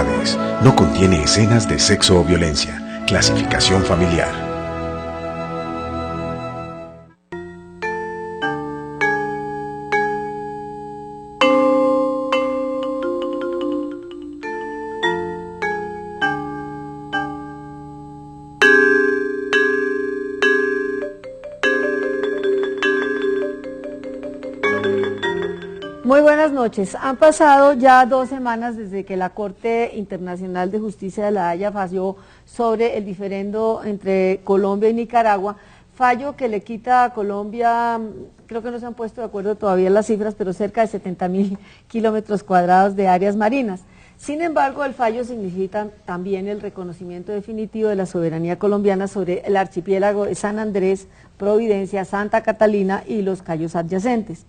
edades. No contiene escenas de sexo o violencia. Clasificación familiar. Muy buenas noches. Han pasado ya 2 semanas desde que la Corte Internacional de Justicia de La Haya falló sobre el diferendo entre Colombia y Nicaragua, fallo que le quita a Colombia, creo que no se han puesto de acuerdo todavía las cifras, pero cerca de 70.000 kilómetros cuadrados de áreas marinas. Sin embargo, el fallo significa también el reconocimiento definitivo de la soberanía colombiana sobre el archipiélago de San Andrés, Providencia, Santa Catalina y los cayos adyacentes.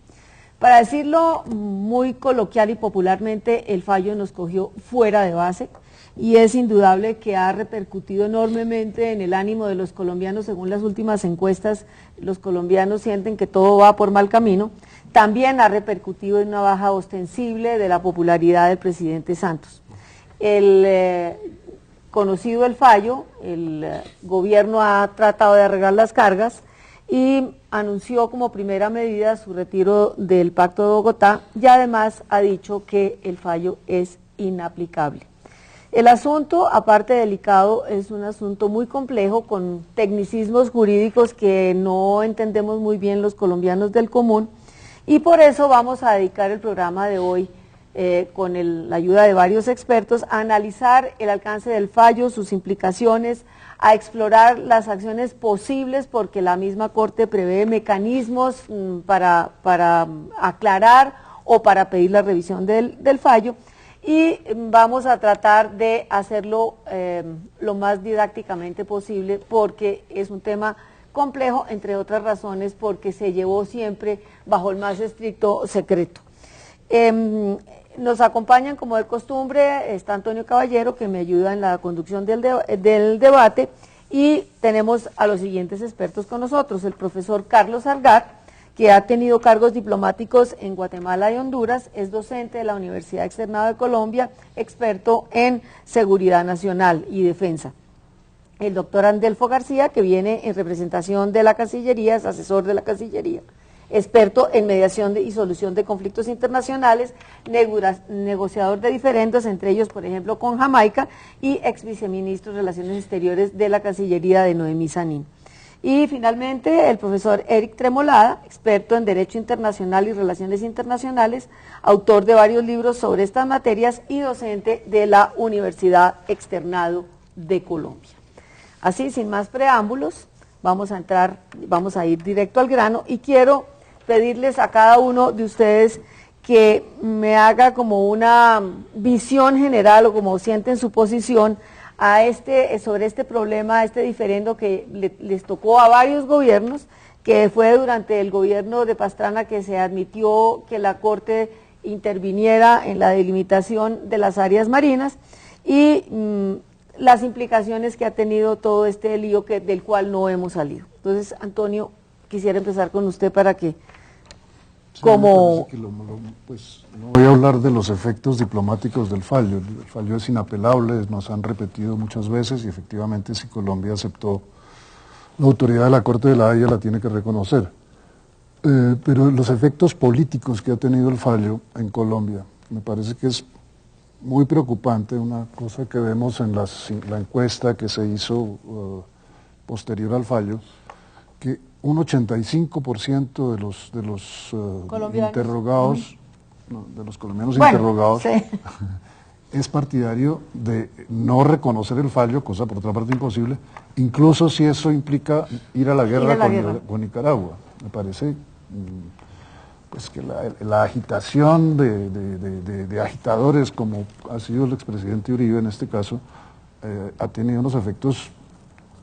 Para decirlo muy coloquial y popularmente, el fallo nos cogió fuera de base y es indudable que ha repercutido enormemente en el ánimo de los colombianos. Según las últimas encuestas, los colombianos sienten que todo va por mal camino. También ha repercutido en una baja ostensible de la popularidad del presidente Santos. Conocido el fallo, el gobierno ha tratado de arreglar las cargas y anunció como primera medida su retiro del Pacto de Bogotá y además ha dicho que el fallo es inaplicable. El asunto, aparte de delicado, es un asunto muy complejo con tecnicismos jurídicos que no entendemos muy bien los colombianos del común y por eso vamos a dedicar el programa de hoy con la ayuda de varios expertos a analizar el alcance del fallo, sus implicaciones, a explorar las acciones posibles porque la misma Corte prevé mecanismos para aclarar o para pedir la revisión del fallo y vamos a tratar de hacerlo lo más didácticamente posible porque es un tema complejo, entre otras razones porque se llevó siempre bajo el más estricto secreto. Nos acompañan como de costumbre, está Antonio Caballero que me ayuda en la conducción del debate y tenemos a los siguientes expertos con nosotros, el profesor Carlos Salgar, que ha tenido cargos diplomáticos en Guatemala y Honduras, es docente de la Universidad Externado de Colombia, experto en seguridad nacional y defensa. El doctor Andelfo García, que viene en representación de la Cancillería, es asesor de la Cancillería, experto en mediación y solución de conflictos internacionales, negociador de diferendos, entre ellos, por ejemplo, con Jamaica, y ex viceministro de Relaciones Exteriores de la Cancillería de Noemí Sanín. Y finalmente, el profesor Eric Tremolada, experto en Derecho Internacional y Relaciones Internacionales, autor de varios libros sobre estas materias y docente de la Universidad Externado de Colombia. Así, sin más preámbulos, vamos a ir directo al grano y quiero pedirles a cada uno de ustedes que me haga como una visión general o como sienten su posición sobre este problema, este diferendo que les tocó a varios gobiernos, que fue durante el gobierno de Pastrana que se admitió que la Corte interviniera en la delimitación de las áreas marinas y las implicaciones que ha tenido todo este lío del cual no hemos salido. Entonces, Antonio, quisiera empezar con usted para que, sí, pues no voy a hablar de los efectos diplomáticos del fallo. El fallo es inapelable, nos han repetido muchas veces y efectivamente si Colombia aceptó la autoridad de la Corte de La Haya la tiene que reconocer. Pero los efectos políticos que ha tenido el fallo en Colombia, me parece que es muy preocupante, una cosa que vemos en la encuesta que se hizo posterior al fallo, que un 85% de los interrogados, de los colombianos interrogados, sí, es partidario de no reconocer el fallo, cosa por otra parte imposible, incluso si eso implica ir a la guerra con Nicaragua. Me parece pues que la agitación de agitadores, como ha sido el expresidente Uribe en este caso, ha tenido unos efectos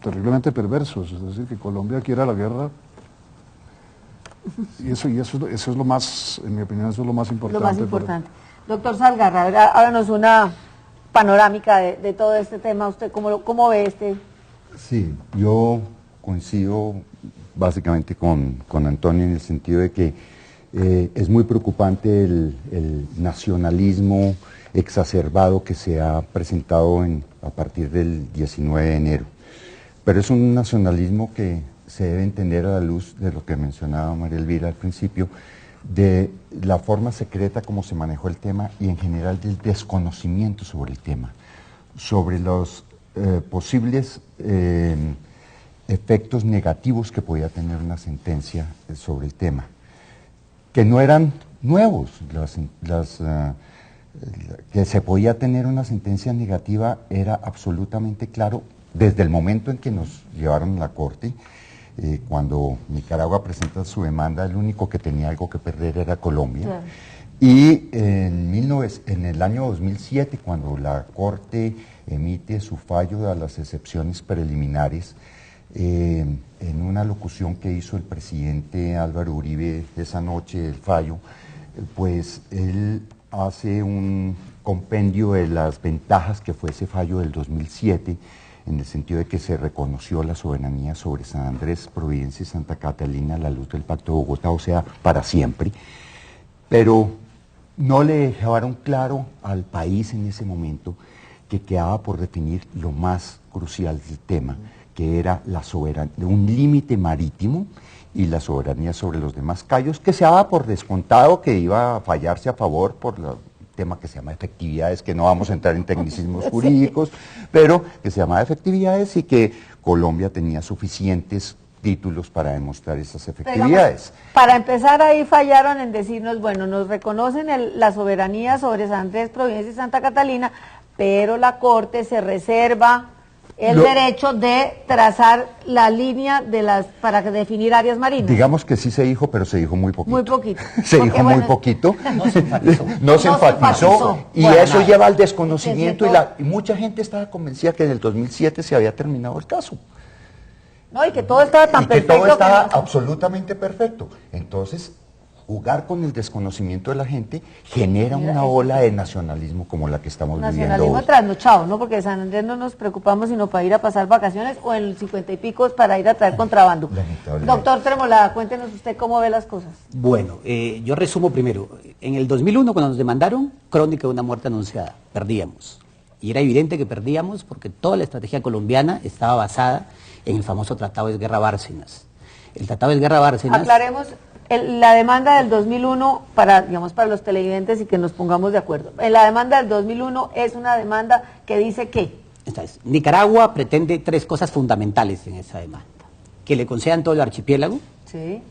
terriblemente perversos, es decir, que Colombia quiera la guerra, y eso es lo más, en mi opinión, eso es lo más importante. Lo más importante. Doctor Salgar, háganos una panorámica de todo este tema. ¿Usted cómo ve este? Sí, yo coincido básicamente con Antonio en el sentido de que es muy preocupante el nacionalismo exacerbado que se ha presentado a partir del 19 de enero. Pero es un nacionalismo que se debe entender a la luz de lo que mencionaba María Elvira al principio, de la forma secreta como se manejó el tema y en general del desconocimiento sobre el tema, sobre los posibles efectos negativos que podía tener una sentencia sobre el tema, que no eran nuevos, que se podía tener una sentencia negativa era absolutamente claro desde el momento en que nos llevaron a la Corte. Cuando Nicaragua presenta su demanda, el único que tenía algo que perder era Colombia. Claro. Y en el año 2007, cuando la Corte emite su fallo a las excepciones preliminares, en una locución que hizo el presidente Álvaro Uribe esa noche del fallo, pues él hace un compendio de las ventajas que fue ese fallo del 2007, en el sentido de que se reconoció la soberanía sobre San Andrés, Providencia y Santa Catalina a la luz del Pacto de Bogotá, o sea, para siempre. Pero no le dejaron claro al país en ese momento que quedaba por definir lo más crucial del tema, que era la soberanía, un límite marítimo y la soberanía sobre los demás cayos, que se daba por descontado que iba a fallarse a favor por la tema que se llama efectividades, que no vamos a entrar en tecnicismos jurídicos, pero que se llama efectividades y que Colombia tenía suficientes títulos para demostrar esas efectividades. Digamos, para empezar, ahí fallaron en decirnos, bueno, nos reconocen la soberanía sobre San Andrés, Providencia y Santa Catalina, pero la Corte se reserva el derecho de trazar la línea para definir áreas marinas. Digamos que sí se dijo, pero se dijo muy poquito. Muy poquito. Se dijo muy poquito. No se enfatizó. Y bueno, eso lleva al desconocimiento y mucha gente estaba convencida que en el 2007 se había terminado el caso. No, y que todo estaba tan perfecto. Que todo estaba absolutamente perfecto. Entonces, jugar con el desconocimiento de la gente genera una ola de nacionalismo como la que estamos viviendo hoy. Nacionalismo trasnochado, ¿no? Porque de San Andrés no nos preocupamos sino para ir a pasar vacaciones o en el 50 y pico para ir a traer contrabando. Doctor Tremolada, cuéntenos usted cómo ve las cosas. Bueno, yo resumo primero. En el 2001, cuando nos demandaron, crónica de una muerte anunciada, perdíamos. Y era evidente que perdíamos porque toda la estrategia colombiana estaba basada en el famoso Tratado de Esguerra-Bárcenas. El Tratado de Esguerra-Bárcenas... Aclaremos... La demanda del 2001, para los televidentes y que nos pongamos de acuerdo, la demanda del 2001 es una demanda que dice ¿qué? Entonces, Nicaragua pretende tres cosas fundamentales en esa demanda. Que le concedan todo el archipiélago. Sí.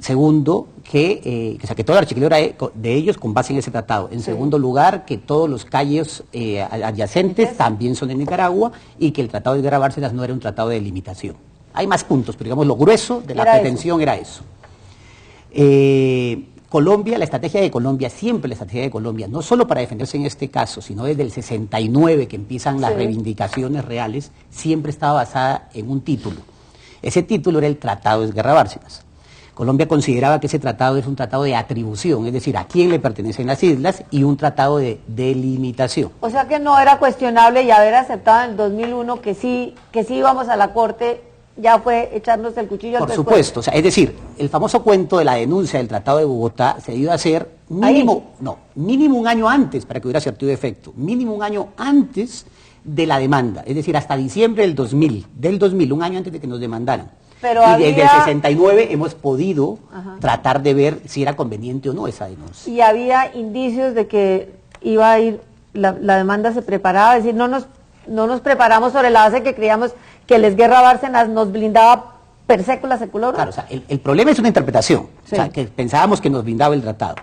Segundo, que todo el archipiélago era de ellos con base en ese tratado. En segundo lugar, que todos los calles adyacentes también son de Nicaragua y que el Tratado de Esguerra-Bárcenas no era un tratado de delimitación. Hay más puntos, pero digamos lo grueso de la pretensión era eso. Colombia, la estrategia de Colombia, siempre la estrategia de Colombia, no solo para defenderse en este caso, sino desde el 69 que empiezan las reivindicaciones reales, siempre estaba basada en un título. Ese título era el Tratado de Esguerra-Bárcenas. Colombia consideraba que ese tratado es un tratado de atribución, es decir, a quién le pertenecen las islas, y un tratado de delimitación. O sea que no era cuestionable y haber aceptado en el 2001 que sí íbamos a la Corte. Ya fue echarnos el cuchillo al pescuezo. Por supuesto, o sea, es decir, el famoso cuento de la denuncia del Tratado de Bogotá se dio a hacer mínimo un año antes para que hubiera surtido efecto, mínimo un año antes de la demanda, es decir, hasta diciembre del 2000, un año antes de que nos demandaran. Pero y desde el 69 hemos podido tratar de ver si era conveniente o no esa denuncia. Y había indicios de que iba a ir, la demanda se preparaba, es decir, no nos preparamos sobre la base que creíamos que el Esguerra-Bárcenas nos blindaba per secula seculorum. Claro, o sea, el problema es una interpretación, o sea, que pensábamos que nos blindaba el tratado.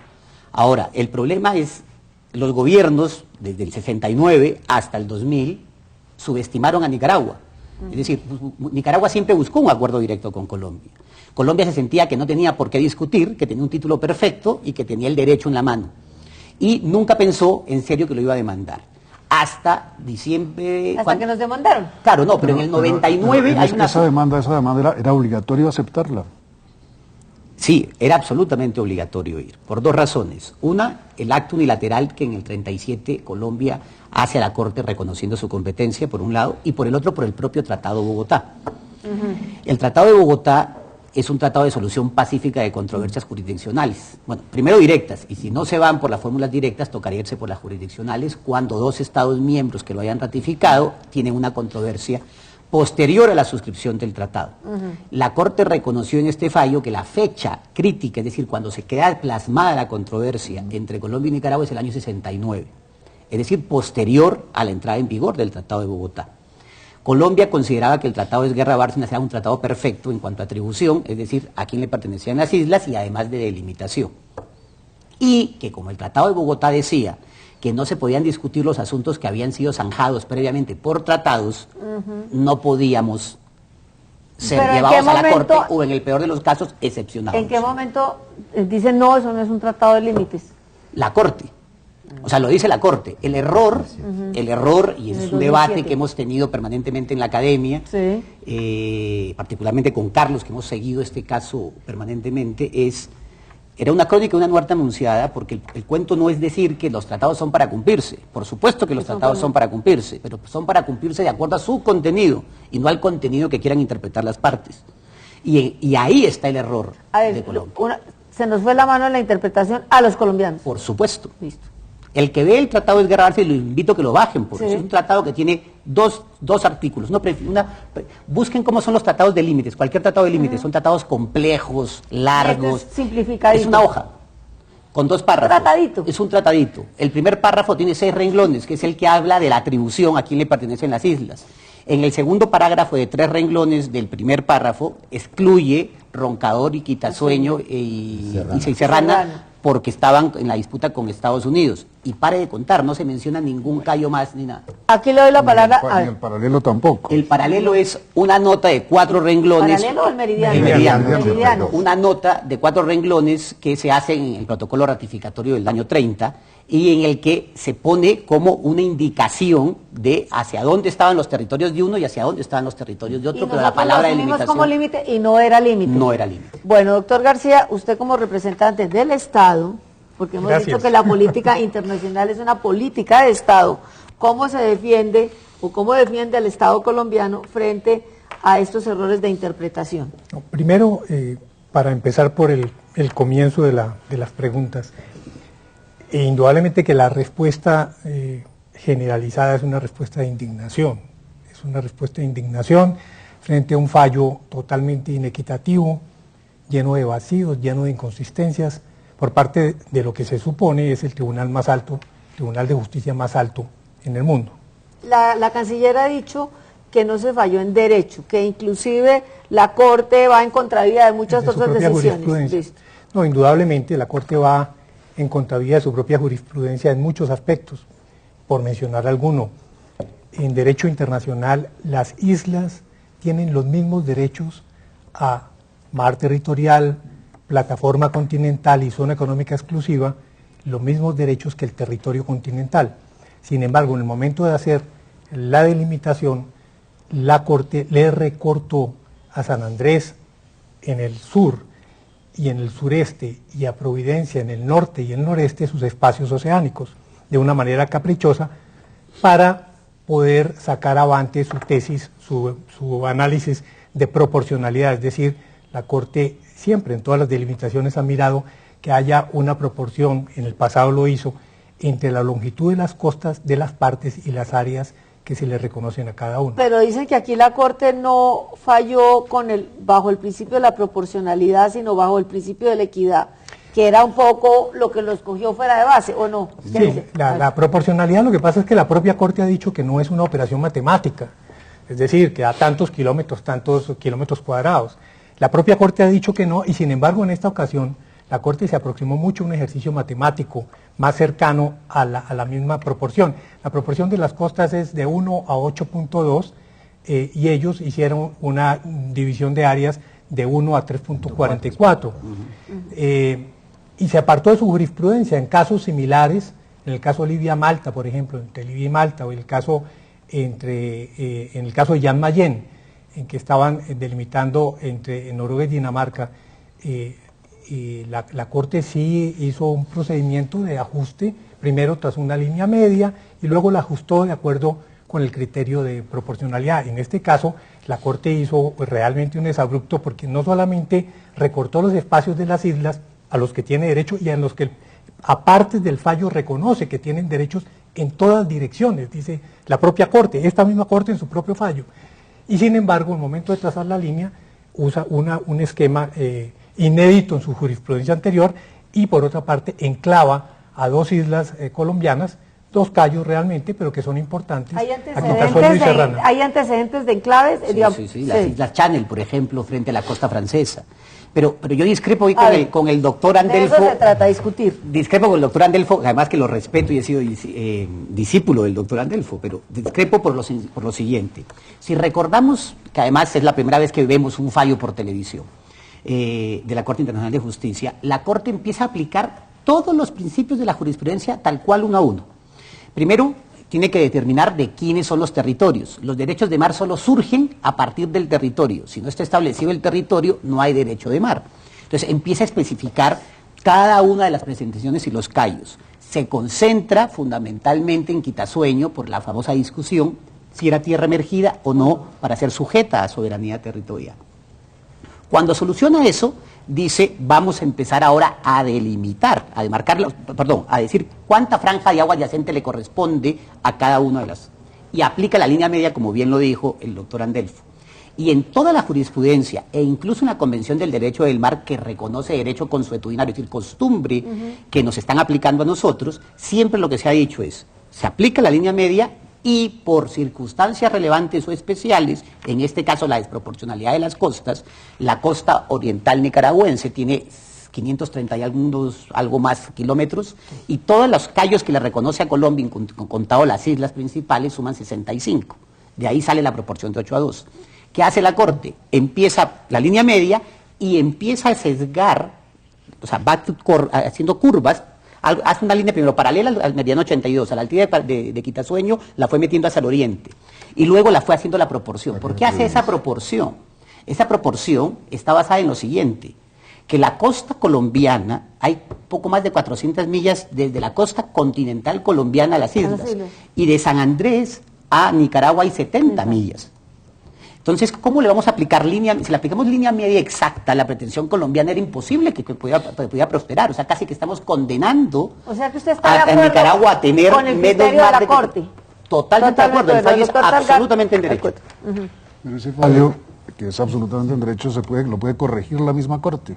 Ahora, el problema es los gobiernos, desde el 69 hasta el 2000, subestimaron a Nicaragua. Es decir, Nicaragua siempre buscó un acuerdo directo con Colombia. Colombia se sentía que no tenía por qué discutir, que tenía un título perfecto y que tenía el derecho en la mano. Y nunca pensó en serio que lo iba a demandar. Hasta diciembre... Hasta que nos demandaron. Claro, no, pero en el 99... Esa demanda era obligatorio aceptarla. Sí, era absolutamente obligatorio ir, por dos razones. Una, el acto unilateral que en el 37 Colombia hace a la Corte reconociendo su competencia, por un lado, y por el otro, por el propio Tratado de Bogotá. El Tratado de Bogotá es un tratado de solución pacífica de controversias jurisdiccionales. Bueno, primero directas, y si no se van por las fórmulas directas, tocaría irse por las jurisdiccionales cuando dos Estados miembros que lo hayan ratificado tienen una controversia posterior a la suscripción del tratado. La Corte reconoció en este fallo que la fecha crítica, es decir, cuando se queda plasmada la controversia entre Colombia y Nicaragua, es el año 69, es decir, posterior a la entrada en vigor del Tratado de Bogotá. Colombia consideraba que el Tratado de Esguerra-Bárcenas era un tratado perfecto en cuanto a atribución, es decir, a quién le pertenecían las islas y además de delimitación. Y que como el Tratado de Bogotá decía que no se podían discutir los asuntos que habían sido zanjados previamente por tratados, no podíamos ser llevados a la Corte o en el peor de los casos excepcionados. ¿En qué momento dicen no, eso no es un tratado de límites? La Corte. O sea, lo dice la Corte. El error, y ese es un debate que hemos tenido permanentemente en la academia, particularmente con Carlos, que hemos seguido este caso permanentemente, era una crónica, una muerte anunciada, porque el cuento no es decir que los tratados son para cumplirse. Por supuesto que los tratados son para cumplirse, pero son para cumplirse de acuerdo a su contenido y no al contenido que quieran interpretar las partes. Y ahí está el error de Colombia. Se nos fue la mano en la interpretación a los colombianos. Por supuesto. Listo. El que ve el Tratado de Esguerra-Bárcenas, lo invito a que lo bajen, porque es un tratado que tiene dos artículos. Busquen cómo son los tratados de límites. Cualquier tratado de límites son tratados complejos, largos. Este es simplificadito. Es una hoja con 2 párrafos. Tratadito. Es un tratadito. El primer párrafo tiene 6 renglones, que es el que habla de la atribución a quién le pertenecen las islas. En el segundo parágrafo de 3 renglones del primer párrafo excluye Roncador y Quitasueño y Serrana, porque estaban en la disputa con Estados Unidos. Y pare de contar, no se menciona ningún callo más ni nada. Aquí le doy la palabra Y el paralelo tampoco. El paralelo es una nota de 4 renglones. ¿Paralelo o el meridiano? El meridiano. Meridiano. Una nota de 4 renglones que se hace en el protocolo ratificatorio del año 30 y en el que se pone como una indicación de hacia dónde estaban los territorios de uno y hacia dónde estaban los territorios de otro, pero la palabra de limitación como límite y no era límite. no era límite. Bueno, doctor García, usted como representante del Estado, porque hemos dicho que la política internacional es una política de Estado, ¿cómo se defiende o cómo defiende al Estado colombiano frente a estos errores de interpretación? Primero, para empezar por el comienzo de las preguntas, indudablemente que la respuesta generalizada es una respuesta de indignación. Es una respuesta de indignación frente a un fallo totalmente inequitativo, lleno de vacíos, lleno de inconsistencias, por parte de lo que se supone es el tribunal más alto, tribunal de justicia más alto en el mundo. La canciller ha dicho que no se falló en derecho, que inclusive la Corte va en contravía de muchas otras decisiones. Listo. No, indudablemente la Corte va en contravía de su propia jurisprudencia en muchos aspectos. Por mencionar alguno, en derecho internacional las islas tienen los mismos derechos a mar territorial, plataforma continental y zona económica exclusiva, los mismos derechos que el territorio continental. Sin embargo, en el momento de hacer la delimitación, la Corte le recortó a San Andrés en el sur y en el sureste y a Providencia en el norte y el noreste sus espacios oceánicos de una manera caprichosa para poder sacar avante su tesis, su análisis de proporcionalidad, es decir, la Corte siempre en todas las delimitaciones ha mirado que haya una proporción, en el pasado lo hizo, entre la longitud de las costas de las partes y las áreas que se le reconocen a cada uno. Pero dicen que aquí la Corte no falló bajo el principio de la proporcionalidad, sino bajo el principio de la equidad, que era un poco lo que lo escogió fuera de base, ¿o no? Sí, la proporcionalidad, lo que pasa es que la propia Corte ha dicho que no es una operación matemática, es decir, que da tantos kilómetros cuadrados. La propia Corte ha dicho que no, y sin embargo en esta ocasión la Corte se aproximó mucho a un ejercicio matemático más cercano a la misma proporción. La proporción de las costas es de 1 a 8.2 y ellos hicieron una división de áreas de 1 a 3.44. Y se apartó de su jurisprudencia en casos similares, en el caso Libia-Malta, por ejemplo, entre Libia y Malta, o en el caso de Jan Mayen, en que estaban delimitando entre Noruega y Dinamarca, y la Corte sí hizo un procedimiento de ajuste, primero tras una línea media, y luego la ajustó de acuerdo con el criterio de proporcionalidad. En este caso, la Corte hizo realmente un exabrupto porque no solamente recortó los espacios de las islas a los que tiene derecho y a los que, aparte del fallo, reconoce que tienen derechos en todas direcciones, dice la propia Corte, esta misma Corte en su propio fallo. Y sin embargo, en el momento de trazar la línea, usa un esquema inédito en su jurisprudencia anterior y, por otra parte, enclava a dos islas colombianas, dos cayos realmente, pero que son importantes. ¿Hay a Quitasueño y Serrana. ¿Hay antecedentes de enclaves? Sí, las Islas Channel, por ejemplo, frente a la costa francesa. Pero yo discrepo hoy con el doctor Andelfo. De eso se trata, discutir. Discrepo con el doctor Andelfo, además que lo respeto y he sido discípulo del doctor Andelfo, pero discrepo por lo siguiente. Si recordamos, que además es la primera vez que vemos un fallo por televisión de la Corte Internacional de Justicia, la Corte empieza a aplicar todos los principios de la jurisprudencia tal cual uno a uno. Primero, tiene que determinar de quiénes son los territorios. Los derechos de mar solo surgen a partir del territorio. Si no está establecido el territorio, no hay derecho de mar. Entonces empieza a especificar cada una de las presentaciones y los cayos. Se concentra fundamentalmente en Quitasueño por la famosa discusión si era tierra emergida o no para ser sujeta a soberanía territorial. Cuando soluciona eso, dice, vamos a empezar ahora a delimitar, a demarcar, a decir cuánta franja de agua adyacente le corresponde a cada una de las... Y aplica la línea media, como bien lo dijo el doctor Andelfo. Y en toda la jurisprudencia, e incluso en la Convención del Derecho del Mar, que reconoce derecho consuetudinario, es decir, costumbre, que nos están aplicando a nosotros, siempre lo que se ha dicho es, se aplica la línea media y por circunstancias relevantes o especiales, en este caso la desproporcionalidad de las costas, la costa oriental nicaragüense tiene 530 y algo más kilómetros, y todos los cayos que le reconoce a Colombia, contado las islas principales, suman 65. De ahí sale la proporción de 8-2. ¿Qué hace la Corte? Empieza la línea media y empieza a sesgar, o sea, va haciendo curvas. Hace una línea primero paralela al meridiano 82, a la altura de Quitasueño, la fue metiendo hacia el oriente. Y luego la fue haciendo la proporción. ¿Por qué hace esa proporción? Esa proporción está basada en lo siguiente, que la costa colombiana, hay poco más de 400 millas desde la costa continental colombiana a las islas. Y de San Andrés a Nicaragua hay 70 millas. Entonces, ¿cómo le vamos a aplicar línea? Si le aplicamos línea media exacta, la pretensión colombiana era imposible que pudiera prosperar. O sea, casi que estamos condenando que usted está a Nicaragua a tener con el menos criterio de mar la de Corte. Totalmente de acuerdo, el fallo es absolutamente en derecho. Pero ese fallo, que es absolutamente en derecho, lo puede corregir la misma Corte.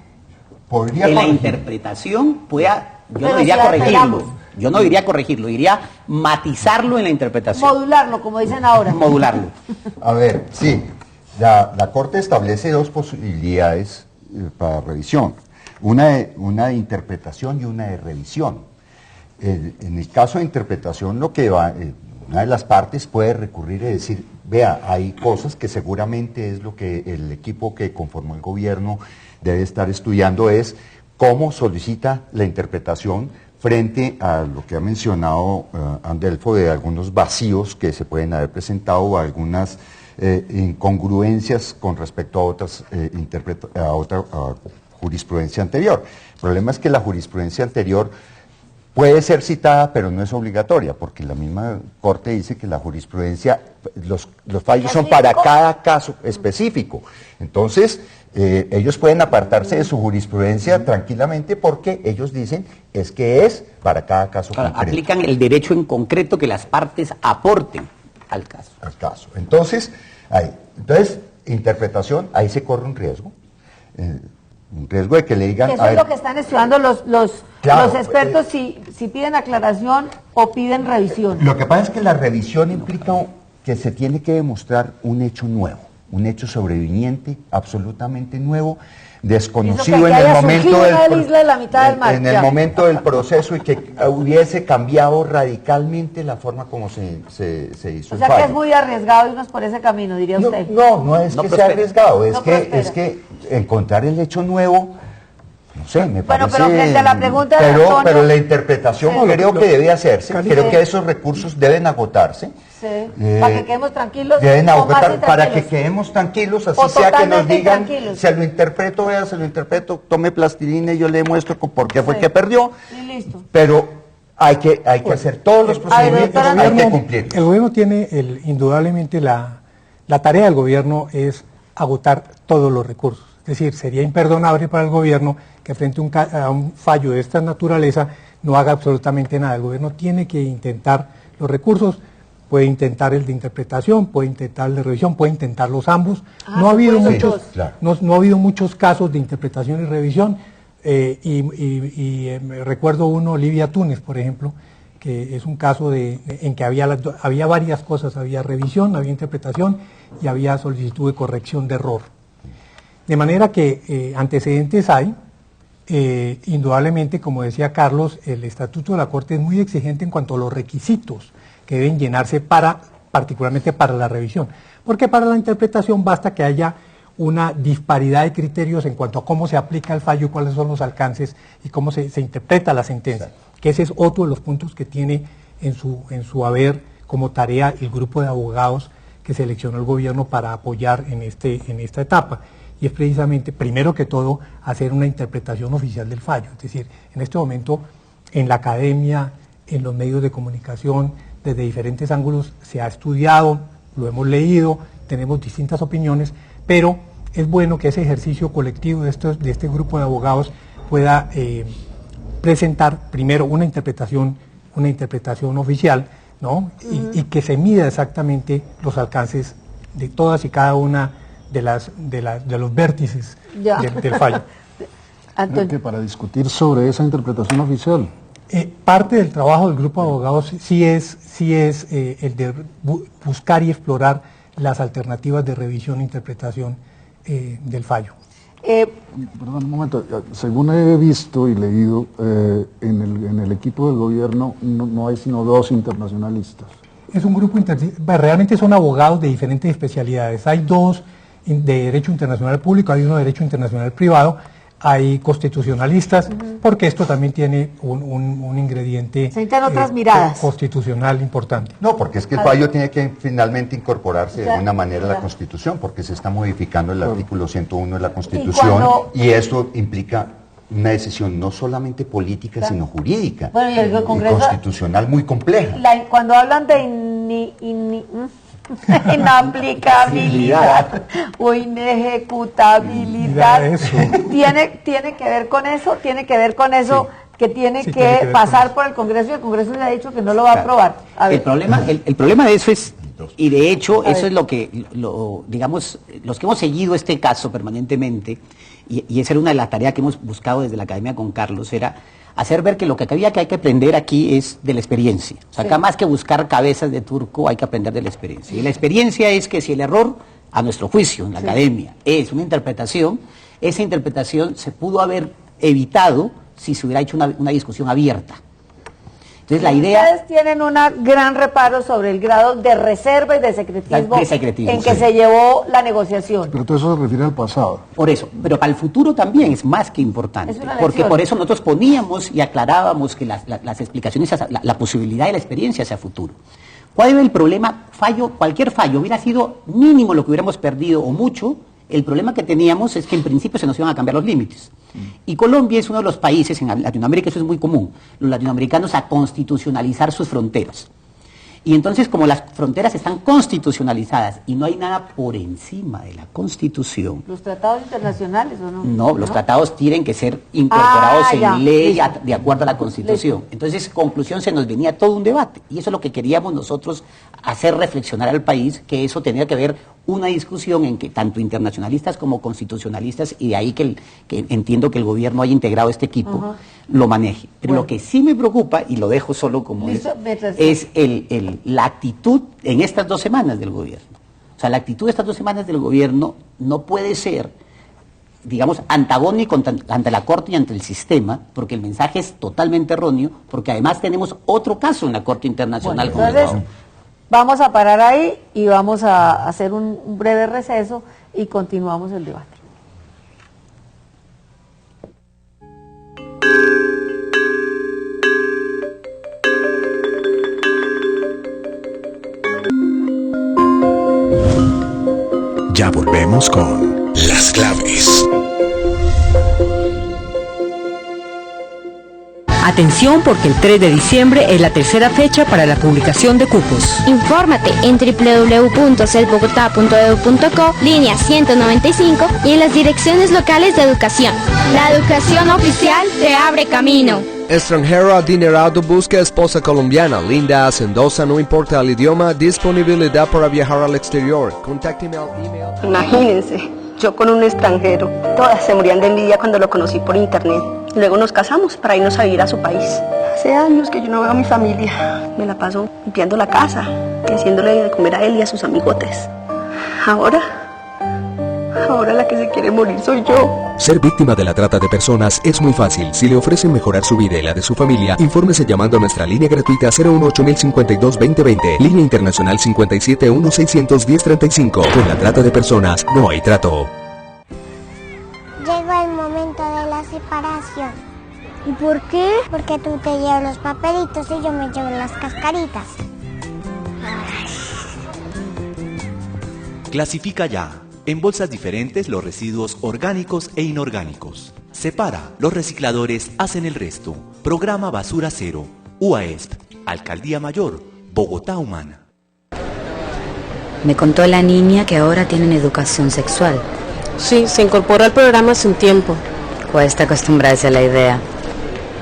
Podría En la corregir. interpretación yo no Pero diría si corregirlo, yo no diría corregirlo, diría matizarlo en la interpretación. Modularlo, como dicen ahora. Modularlo. A ver, sí, la Corte establece dos posibilidades para revisión, una de interpretación y una de revisión. En el caso de interpretación, una de las partes puede recurrir y decir, vea, hay cosas que seguramente es lo que el equipo que conformó el gobierno debe estar estudiando, es cómo solicita la interpretación frente a lo que ha mencionado Andelfo de algunos vacíos que se pueden haber presentado o algunas incongruencias con respecto a otras a jurisprudencia anterior. El problema es que la jurisprudencia anterior puede ser citada, pero no es obligatoria, porque la misma Corte dice que la jurisprudencia, los fallos son para cada caso específico. Entonces, ellos pueden apartarse de su jurisprudencia tranquilamente porque ellos dicen es que es para cada caso concreto. Aplican el derecho en concreto que las partes aporten al caso. Al caso. Entonces, interpretación, ahí se corre un riesgo. Un riesgo de que le digan... Eso es lo que están estudiando los expertos, si piden aclaración o piden revisión. Lo que pasa es que la revisión implica que se tiene que demostrar un hecho nuevo, un hecho sobreviviente, absolutamente nuevo, desconocido en el momento del proceso y que hubiese cambiado radicalmente la forma como se hizo el fallo. Que es muy arriesgado irnos por ese camino, diría usted. No es que sea arriesgado, es que encontrar el hecho nuevo, no sé, me parece... Pero frente a la pregunta de Antonio, pero la interpretación creo que debe hacerse, creo que esos recursos deben agotarse. Para que quedemos tranquilos. Para que quedemos tranquilos, así sea que nos digan, se lo interpreto, tome plastilina y yo le muestro por qué fue que perdió. Y listo. Pero hay que hacer todos los procedimientos, hay que cumplir. El gobierno tiene, indudablemente, la tarea del gobierno es agotar todos los recursos. Es decir, sería imperdonable para el gobierno que frente a un fallo de esta naturaleza no haga absolutamente nada. El gobierno tiene que intentar los recursos, puede intentar el de interpretación, puede intentar el de revisión, puede intentarlos ambos. No ha habido muchos, no ha habido muchos casos de interpretación y revisión. Recuerdo uno, Livia Túnez, por ejemplo, que es un caso en que había varias cosas, había revisión, había interpretación y había solicitud de corrección de error. De manera que antecedentes hay. Indudablemente, como decía Carlos, el Estatuto de la Corte es muy exigente en cuanto a los requisitos que deben llenarse particularmente para la revisión, porque para la interpretación basta que haya una disparidad de criterios en cuanto a cómo se aplica el fallo, cuáles son los alcances y cómo se interpreta la sentencia, que ese es otro de los puntos que tiene en su haber como tarea el grupo de abogados que seleccionó el gobierno para apoyar en esta etapa. Y es precisamente, primero que todo, hacer una interpretación oficial del fallo. Es decir, en este momento, en la academia, en los medios de comunicación, desde diferentes ángulos se ha estudiado, lo hemos leído, tenemos distintas opiniones, pero es bueno que ese ejercicio colectivo de este grupo de abogados pueda presentar primero una interpretación oficial, ¿no? Y que se mida exactamente los alcances de todas y cada una de los vértices del fallo. Que para discutir sobre esa interpretación oficial. Parte del trabajo del grupo de abogados sí es el de buscar y explorar las alternativas de revisión e interpretación del fallo. Perdón, un momento. Según he visto y leído, en el equipo del gobierno no hay sino 2 internacionalistas. Es un grupo realmente son abogados de diferentes especialidades. Hay 2 de Derecho Internacional Público, hay uno de Derecho Internacional Privado, hay constitucionalistas, porque esto también tiene un ingrediente otras miradas constitucional importante. No, porque es que el fallo tiene que finalmente incorporarse de alguna manera a la Constitución, porque se está modificando el artículo 101 de la Constitución, y esto implica una decisión no solamente política, sino jurídica, bueno, y el Congreso, y constitucional muy compleja. Cuando hablan de inaplicabilidad o inejecutabilidad, tiene que ver con eso, que tiene que pasar por el Congreso, y el Congreso le ha dicho que no lo va a aprobar. El problema de eso es, y de hecho eso es digamos, los que hemos seguido este caso permanentemente, y esa era una de las tareas que hemos buscado desde la Academia con Carlos, era hacer ver que lo que hay que aprender aquí es de la experiencia. O sea, acá más que buscar cabezas de turco, hay que aprender de la experiencia. Y la experiencia es que si el error, a nuestro juicio, en la academia, es una interpretación, esa interpretación se pudo haber evitado si se hubiera hecho una discusión abierta. Entonces la idea... Ustedes tienen un gran reparo sobre el grado de reserva y de secretismo, en que se llevó la negociación. Pero todo eso se refiere al pasado. Por eso, pero para el futuro también es más que importante, porque por eso nosotros poníamos y aclarábamos que las explicaciones, la posibilidad de la experiencia hacia futuro. ¿Cuál era el problema? Cualquier fallo hubiera sido mínimo lo que hubiéramos perdido o mucho. El problema que teníamos es que en principio se nos iban a cambiar los límites. Y Colombia es uno de los países, en Latinoamérica eso es muy común, los latinoamericanos a constitucionalizar sus fronteras. Y entonces, como las fronteras están constitucionalizadas y no hay nada por encima de la Constitución... ¿Los tratados internacionales o no? No, los tratados tienen que ser incorporados en ley de acuerdo a la Constitución. Entonces, conclusión, se nos venía todo un debate. Y eso es lo que queríamos nosotros hacer reflexionar al país, que eso tenía que ver una discusión en que tanto internacionalistas como constitucionalistas, y de ahí que entiendo que el gobierno haya integrado este equipo, lo maneje. Pero lo que sí me preocupa, y lo dejo solo como es la actitud en estas 2 semanas del gobierno. O sea, la actitud de estas 2 semanas del gobierno no puede ser, digamos, antagónico ante la Corte y ante el sistema, porque el mensaje es totalmente erróneo, porque además tenemos otro caso en la Corte Internacional. Bueno, entonces, vamos a parar ahí y vamos a hacer un breve receso y continuamos el debate. Ya volvemos con Las Claves. Atención porque el 3 de diciembre es la tercera fecha para la publicación de cupos. Infórmate en www.cesbogotá.edu.co, línea 195 y en las direcciones locales de educación. La educación oficial te abre camino. Extranjero adinerado busca esposa colombiana, linda, hacendosa, no importa el idioma, disponibilidad para viajar al exterior. Contácteme al email. Imagínense, yo con un extranjero. Todas se morían de envidia cuando lo conocí por internet. Luego nos casamos para irnos a vivir a su país. Hace años que yo no veo a mi familia. Me la paso limpiando la casa, haciéndole de comer a él y a sus amigotes. Ahora la que se quiere morir soy yo. Ser víctima de la trata de personas es muy fácil. Si le ofrecen mejorar su vida y la de su familia, infórmese llamando a nuestra línea gratuita 018-052-2020, línea internacional 571-600-1035. Con la trata de personas no hay trato. Llegó el momento de la separación. ¿Y por qué? Porque tú te llevas los papelitos y yo me llevo las cascaritas. Clasifica ya. En bolsas diferentes los residuos orgánicos e inorgánicos. Separa, los recicladores hacen el resto. Programa Basura Cero. UAESP. Alcaldía Mayor. Bogotá Humana. Me contó la niña que ahora tienen educación sexual. Sí, se incorporó al programa hace un tiempo. Cuesta acostumbrarse a la idea.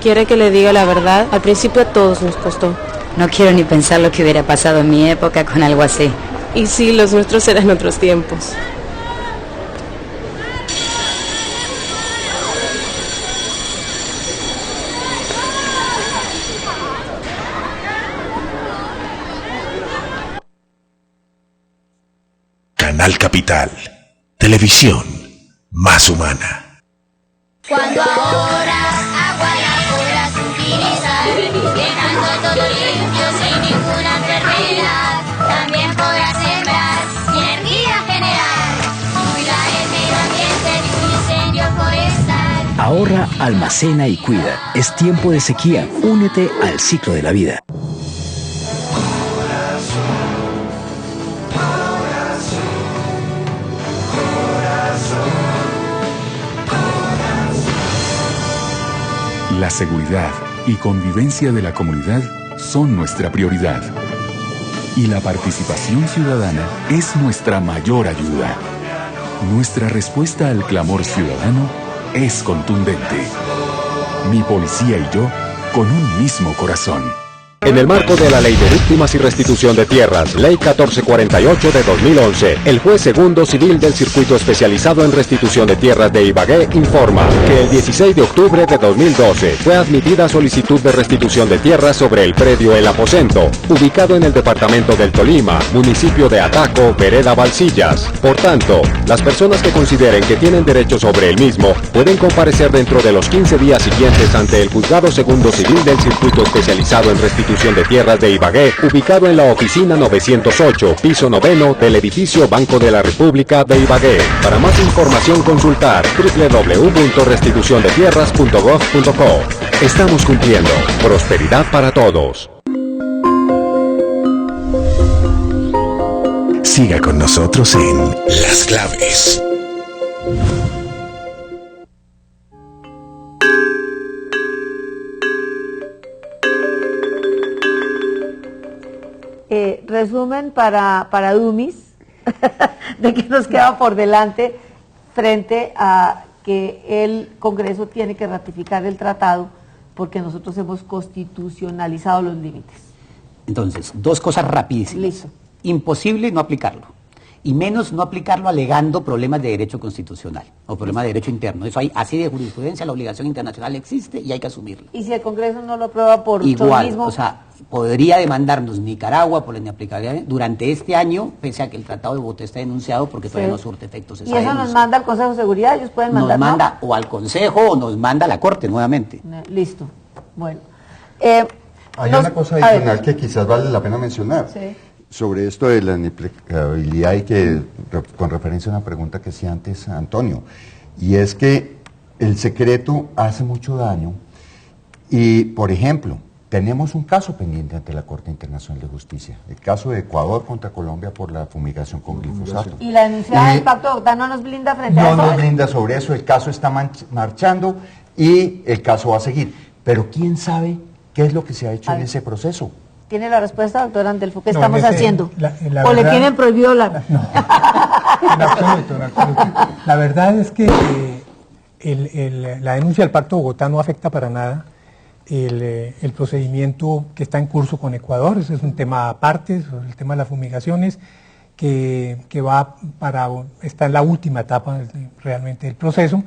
Quiere que le diga la verdad. Al principio a todos nos costó. No quiero ni pensar lo que hubiera pasado en mi época con algo así. Y sí, los nuestros eran otros tiempos. Canal Capital. Televisión más humana. Cuando ahora agua la podrás utilizar, dejando todo limpio sin ninguna enfermedad. También podrás sembrar y energía generar. Cuidar el medio ambiente de un incendio forestal. Ahorra, almacena y cuida. Es tiempo de sequía. Únete al ciclo de la vida. La seguridad y convivencia de la comunidad son nuestra prioridad. Y la participación ciudadana es nuestra mayor ayuda. Nuestra respuesta al clamor ciudadano es contundente. Mi policía y yo, con un mismo corazón. En el marco de la Ley de Víctimas y Restitución de Tierras, Ley 1448 de 2011, el juez segundo civil del Circuito Especializado en Restitución de Tierras de Ibagué informa que el 16 de octubre de 2012 fue admitida solicitud de restitución de tierras sobre el predio El Aposento, ubicado en el departamento del Tolima, municipio de Ataco, vereda Balsillas. Por tanto, las personas que consideren que tienen derecho sobre el mismo pueden comparecer dentro de los 15 días siguientes ante el Juzgado Segundo Civil del Circuito Especializado en Restitución de Tierras de Ibagué, ubicado en la oficina 908, piso 9 del edificio Banco de la República de Ibagué. Para más información consultar www.restituciondetierras.gov.co. Estamos cumpliendo. Prosperidad para todos. Siga con nosotros en Las Claves. Resumen para Dumis de que nos queda por delante frente a que el Congreso tiene que ratificar el tratado porque nosotros hemos constitucionalizado los límites. Entonces, dos cosas rapidísimas. Listo. Imposible no aplicarlo. Y menos no aplicarlo alegando problemas de derecho constitucional o problemas de derecho interno. Eso hay así de jurisprudencia, la obligación internacional existe y hay que asumirla. ¿Y si el Congreso no lo aprueba por igual, mismo? O sea, podría demandarnos Nicaragua por la inaplicabilidad durante este año, pese a que el Tratado de Bogotá está denunciado porque todavía no surte efectos. ¿Y eso nos manda al Consejo de Seguridad? ¿Ellos pueden mandar? Nos manda o al Consejo o nos manda a la Corte nuevamente. Listo. Bueno. Hay una cosa adicional que quizás vale la pena mencionar. Sí. Sobre esto de la inaplicabilidad y que, con referencia a una pregunta que hacía antes Antonio, y es que el secreto hace mucho daño y, por ejemplo, tenemos un caso pendiente ante la Corte Internacional de Justicia, el caso de Ecuador contra Colombia por la fumigación con glifosato. ¿Y la denuncia del Pacto de Bogotá no nos blinda frente a eso? No nos blinda sobre eso, el caso está marchando y el caso va a seguir. Pero ¿quién sabe qué es lo que se ha hecho en ese proceso? ¿Tiene la respuesta, doctor Andelfo? ¿Qué No, estamos haciendo? ¿O le verdad, tienen prohibido hablar? No, en absoluto, en absoluto. La verdad es que la denuncia del Pacto de Bogotá no afecta para nada el procedimiento que está en curso con Ecuador. Ese es un tema aparte, sobre el tema de las fumigaciones, que está en la última etapa realmente del proceso,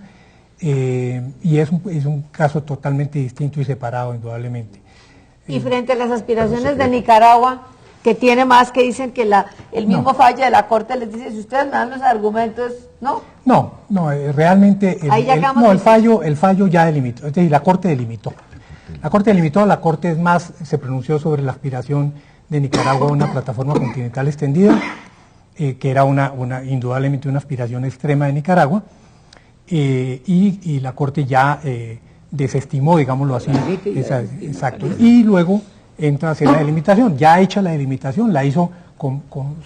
y es un caso totalmente distinto y separado, indudablemente. Y frente a las aspiraciones de Nicaragua, que tiene más, que dicen que el mismo fallo de la Corte les dice, si ustedes me dan los argumentos, ¿no? No, realmente el fallo ya delimitó, es decir, la Corte delimitó. La Corte es más, se pronunció sobre la aspiración de Nicaragua a una plataforma continental extendida, que era indudablemente una aspiración extrema de Nicaragua, y la Corte ya desestimó, digámoslo así, exacto. Y luego entra a hacer la delimitación. Ya hecha la delimitación, la hizo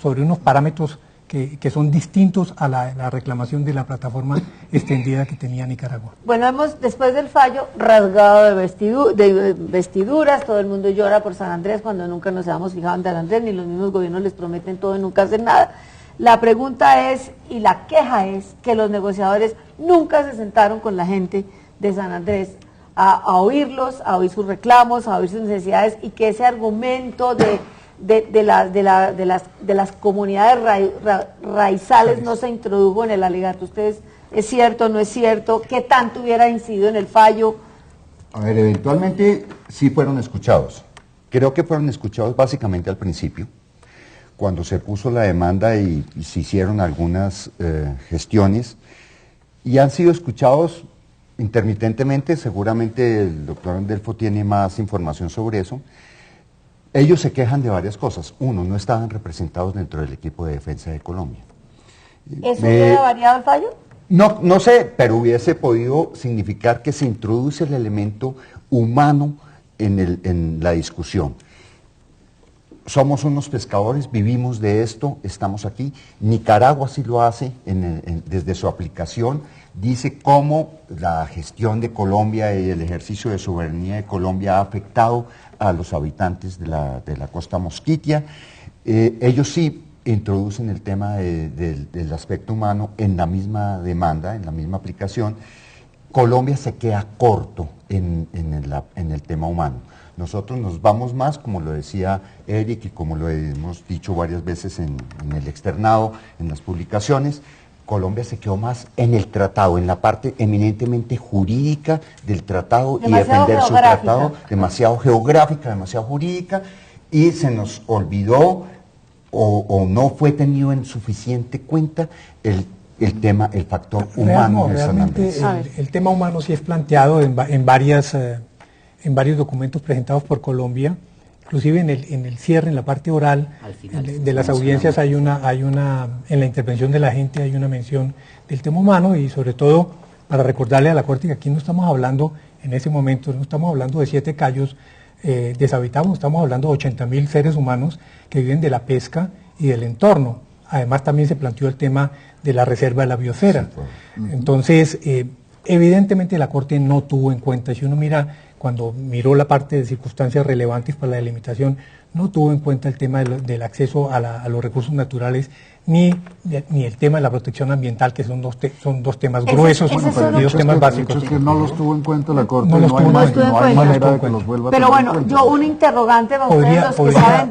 sobre unos parámetros que son distintos a la reclamación de la plataforma extendida que tenía Nicaragua. Bueno, hemos, después del fallo, rasgado de vestiduras, todo el mundo llora por San Andrés cuando nunca nos habíamos fijado en San Andrés, ni los mismos gobiernos les prometen todo y nunca hacen nada. La pregunta es, y la queja es, que los negociadores nunca se sentaron con la gente de San Andrés a oírlos, a oír sus reclamos, a oír sus necesidades, y que ese argumento de las comunidades raizales no se introdujo en el alegato. ¿Ustedes, es cierto, no es cierto? ¿Qué tanto hubiera incidido en el fallo? A ver, eventualmente sí fueron escuchados. Creo que fueron escuchados básicamente al principio, cuando se puso la demanda y se hicieron algunas gestiones, y han sido escuchados intermitentemente. Seguramente el doctor Andelfo tiene más información sobre eso. Ellos se quejan de varias cosas. Uno, no estaban representados dentro del equipo de defensa de Colombia. ¿Eso hubiera variado el fallo? No sé, pero hubiese podido significar que se introduce el elemento humano en la discusión. Somos unos pescadores, vivimos de esto, estamos aquí. Nicaragua sí lo hace desde su aplicación. Dice cómo la gestión de Colombia y el ejercicio de soberanía de Colombia ha afectado a los habitantes de la costa mosquitia. Ellos sí introducen el tema del aspecto humano en la misma demanda, en la misma aplicación. Colombia se queda corto en el tema humano. Nosotros nos vamos más, como lo decía Eric y como lo hemos dicho varias veces en el externado, en las publicaciones. Colombia se quedó más en el tratado, en la parte eminentemente jurídica del tratado, y defender su tratado, demasiado geográfica, demasiado jurídica, y se nos olvidó o no fue tenido en suficiente cuenta el factor humano. Realmente el tema humano sí es planteado en varios documentos presentados por Colombia. Inclusive en el cierre, en la parte oral de las audiencias en la intervención de la gente hay una mención del tema humano, y sobre todo para recordarle a la Corte que aquí no estamos hablando en ese momento, no estamos hablando de 7 cayos deshabitados, estamos hablando de 80.000 seres humanos que viven de la pesca y del entorno. Además también se planteó el tema de la reserva de la biosfera. Entonces, evidentemente la Corte no tuvo en cuenta, si uno mira, cuando miró la parte de circunstancias relevantes para la delimitación, no tuvo en cuenta el tema del acceso a los recursos naturales, ni el tema de la protección ambiental, que son dos temas gruesos y dos temas básicos. Es que no los tuvo en cuenta la Corte, no hay manera de que los vuelva a Pero tener en bueno, cuenta. yo un interrogante para ustedes los que saben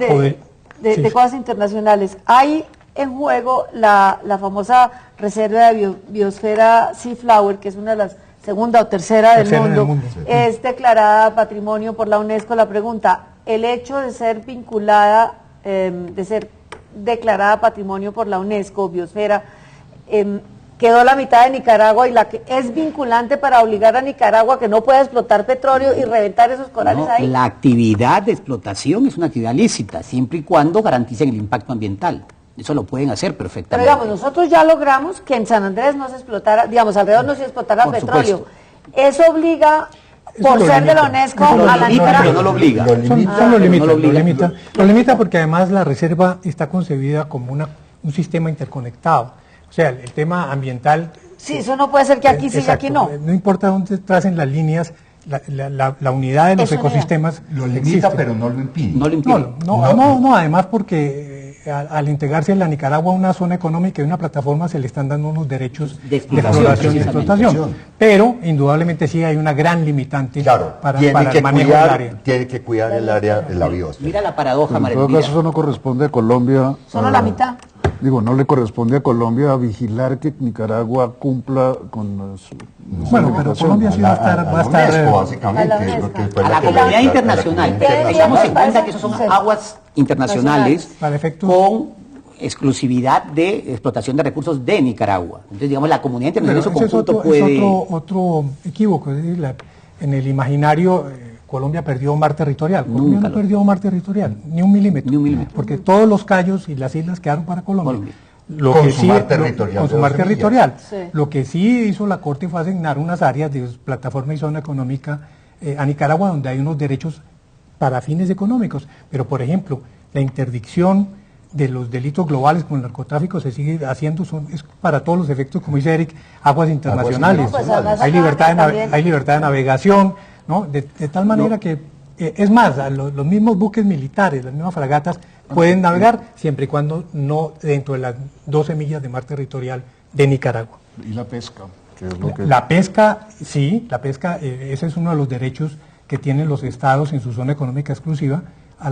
de cosas internacionales. Hay en juego la famosa reserva de biosfera Seaflower, que es una de las segunda o tercera del mundo, es declarada patrimonio por la UNESCO. La pregunta, el hecho de ser vinculada, de ser declarada patrimonio por la UNESCO, biosfera, quedó la mitad de Nicaragua, y la que es vinculante para obligar a Nicaragua que no pueda explotar petróleo y reventar esos corales ahí. La actividad de explotación es una actividad lícita, siempre y cuando garanticen el impacto ambiental. Eso lo pueden hacer perfectamente. Pero digamos, nosotros ya logramos que en San Andrés no se explotara, digamos, alrededor no se explotara petróleo. Supuesto. Eso obliga, por ser de la UNESCO, a la Nicaragua. Pero no lo obliga. Lo limita porque además la reserva está concebida como un sistema interconectado. O sea, el tema ambiental... Sí, eso no puede ser que aquí sí y aquí no. No importa dónde tracen las líneas, la unidad de los Eso ecosistemas lo limita, existe. pero no lo impide. No lo impide. No, además porque al integrarse la Nicaragua a una zona económica y una plataforma se le están dando unos derechos de exploración y explotación. Pero indudablemente sí hay una gran limitante para el manejo del área. Tiene que cuidar el área de la biosfera. Mira la paradoja, En todo caso, eso no corresponde a Colombia. Solo la mitad. Digo, no le corresponde a Colombia vigilar que Nicaragua cumpla con su Bueno, pero Colombia sí va a estar... básicamente, a la comunidad internacional. Tengamos en cuenta que esos son aguas internacionales con exclusividad de explotación de recursos de Nicaragua. Entonces, digamos, la comunidad internacional en su conjunto puede... Es otro equívoco. Es decir, en el imaginario, Colombia perdió mar territorial. Colombia no perdió mar territorial, ni un milímetro. Porque todos los cayos y las islas quedaron para Colombia. Con su mar territorial. Con su mar territorial. Lo que sí hizo la Corte fue asignar unas áreas de plataforma y zona económica a Nicaragua, donde hay unos derechos para fines económicos. Pero, por ejemplo, la interdicción de los delitos globales con el narcotráfico se sigue haciendo, es para todos los efectos, como dice Eric, aguas internacionales. Hay libertad de navegación, ¿no? De tal manera que, es más, los mismos buques militares, las mismas fragatas, pueden navegar siempre y cuando no dentro de las 12 millas de mar territorial de Nicaragua. Y la pesca, que es lo que... La pesca, sí, ese es uno de los derechos que tienen los estados en su zona económica exclusiva, a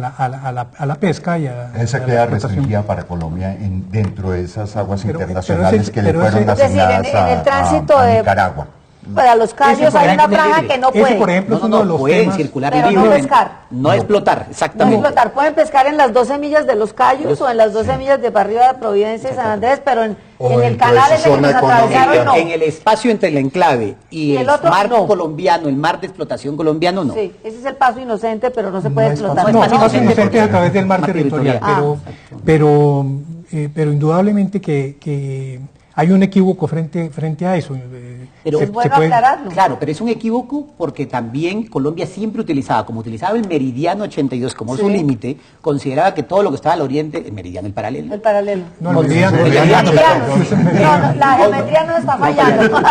la pesca y a esa queda restringida para Colombia dentro de esas aguas internacionales que le fueron asignadas asignadas en el tránsito a de Nicaragua. Para los cayos hay una franja que no puede. Por ejemplo, es uno de los pueden temas, circular pero libre, no pescar. no explotar, exactamente. No explotar, pueden pescar en las 12 millas de los Cayos o en las 12 millas de arriba de Providencia y San Andrés, pero en el canal ese que nos atravesaron no. En el espacio entre el enclave y el mar colombiano, el mar de explotación colombiano, no. Sí, ese es el paso inocente, pero no se puede explotar. No, el paso inocente es a través del mar territorial, pero indudablemente que hay un equívoco frente a eso. Pero es bueno aclararlo. Claro, pero es un equívoco porque también Colombia siempre utilizaba, como utilizaba el meridiano 82 como su límite, consideraba que todo lo que estaba al oriente, el meridiano, el paralelo. El paralelo. No, el meridiano. La geometría no está fallando.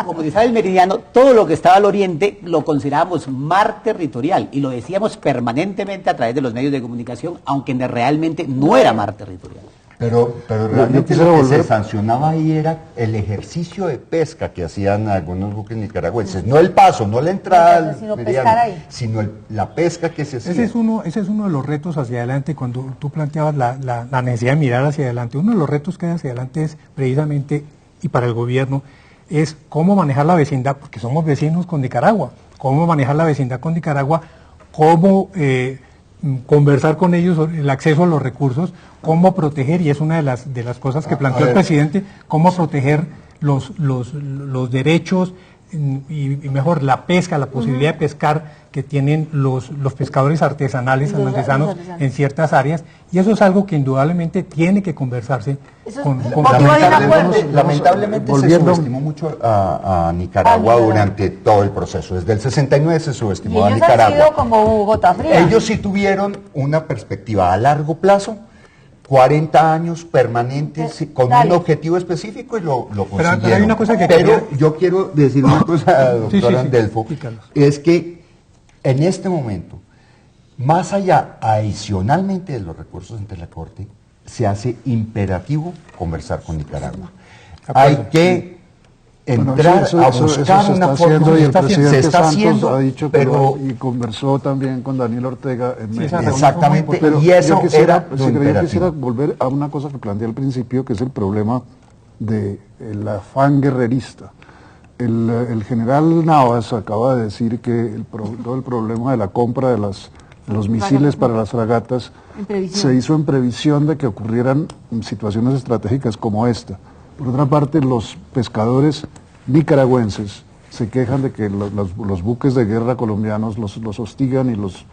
Como utilizaba el meridiano, todo lo que estaba al oriente lo considerábamos mar territorial y lo decíamos permanentemente a través de los medios de comunicación, aunque realmente no era mar territorial. Pero realmente lo que se sancionaba ahí era el ejercicio de pesca que hacían algunos buques nicaragüenses. No el paso, no la entrada, sino la pesca que se hacía. Ese es uno de los retos hacia adelante cuando tú planteabas la necesidad de mirar hacia adelante. Uno de los retos que hay hacia adelante es precisamente, y para el gobierno, es cómo manejar la vecindad, porque somos vecinos con Nicaragua, cómo manejar la vecindad con Nicaragua, cómo conversar con ellos sobre el acceso a los recursos, cómo proteger, y es una de las cosas que planteó el presidente, cómo proteger los derechos y mejor la pesca, la posibilidad de pescar que tienen los pescadores artesanales sanandresanos en ciertas áreas, y eso es algo que indudablemente tiene que conversarse con lamentablemente se subestimó mucho a Nicaragua durante todo el proceso. Desde el 69 se subestimó a Nicaragua. Han sido como gota fría. Ellos sí tuvieron una perspectiva a largo plazo, 40 años permanentes con un objetivo específico y lo consiguieron. Pero hay una cosa yo quiero decir una cosa, doctora Andelfo, es que en este momento, más allá adicionalmente de los recursos ante la Corte, se hace imperativo conversar con Nicaragua. Hay que entrar a buscar una forma. Y el presidente Santos ha dicho que y conversó también con Daniel Ortega en México. Exactamente, y eso era lo imperativo. Yo quisiera volver a una cosa que planteé al principio, que es el problema del afán guerrerista. El general Navas acaba de decir que todo el problema de la compra de los misiles para las fragatas se hizo en previsión de que ocurrieran situaciones estratégicas como esta. Por otra parte, los pescadores nicaragüenses se quejan de que los buques de guerra colombianos los hostigan y los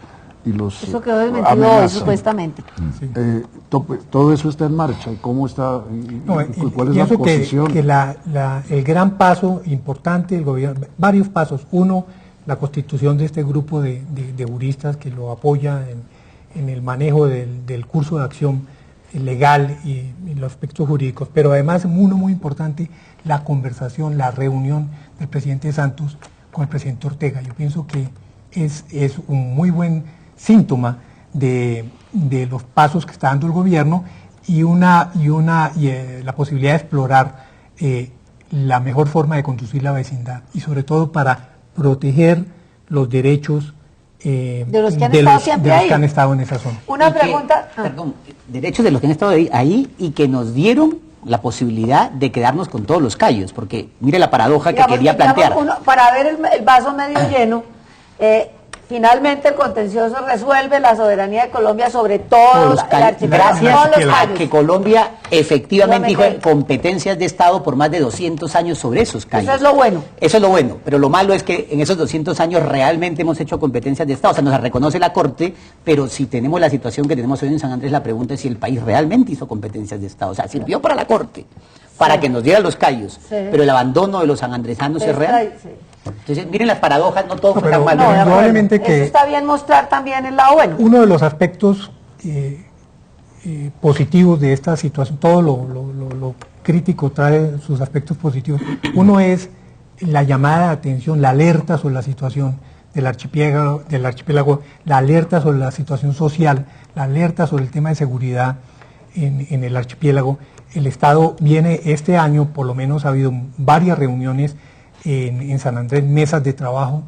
eso quedó desmentido hoy, supuestamente. Todo eso está en marcha. ¿Cómo está? ¿Cuál es la posición? El gran paso importante del gobierno, varios pasos. Uno, la constitución de este grupo de juristas que lo apoya en el manejo del curso de acción legal y los aspectos jurídicos, pero además uno muy importante, la conversación, la reunión del presidente Santos con el presidente Ortega. Yo pienso que es un muy buen síntoma de los pasos que está dando el gobierno y la posibilidad de explorar la mejor forma de conducir la vecindad y sobre todo para proteger los derechos de los que han estado siempre ahí. Que han estado en esa zona. Una pregunta. Perdón, derechos de los que han estado ahí y que nos dieron la posibilidad de quedarnos con todos los callos, porque mire la paradoja que quería plantear. Para ver el vaso medio lleno, finalmente el contencioso resuelve la soberanía de Colombia sobre todos los callos. Gracias a que Colombia efectivamente dijo competencias de Estado por más de 200 años sobre esos callos. Eso es lo bueno. Eso es lo bueno, pero lo malo es que en esos 200 años realmente hemos hecho competencias de Estado, o sea, nos la reconoce la Corte, pero si tenemos la situación que tenemos hoy en San Andrés, la pregunta es si el país realmente hizo competencias de Estado, o sea, sirvió para la Corte, para que nos diera los callos, pero el abandono de los sanandresanos es real. Entonces, miren las paradojas, no todo fue tan mal. Indudablemente que eso está bien mostrar también el lado bueno. Uno de los aspectos positivos de esta situación, todo lo crítico trae sus aspectos positivos. Uno es la llamada de atención, la alerta sobre la situación del archipiélago, la alerta sobre la situación social, la alerta sobre el tema de seguridad en el archipiélago. El Estado viene este año, por lo menos ha habido varias reuniones en San Andrés, mesas de trabajo,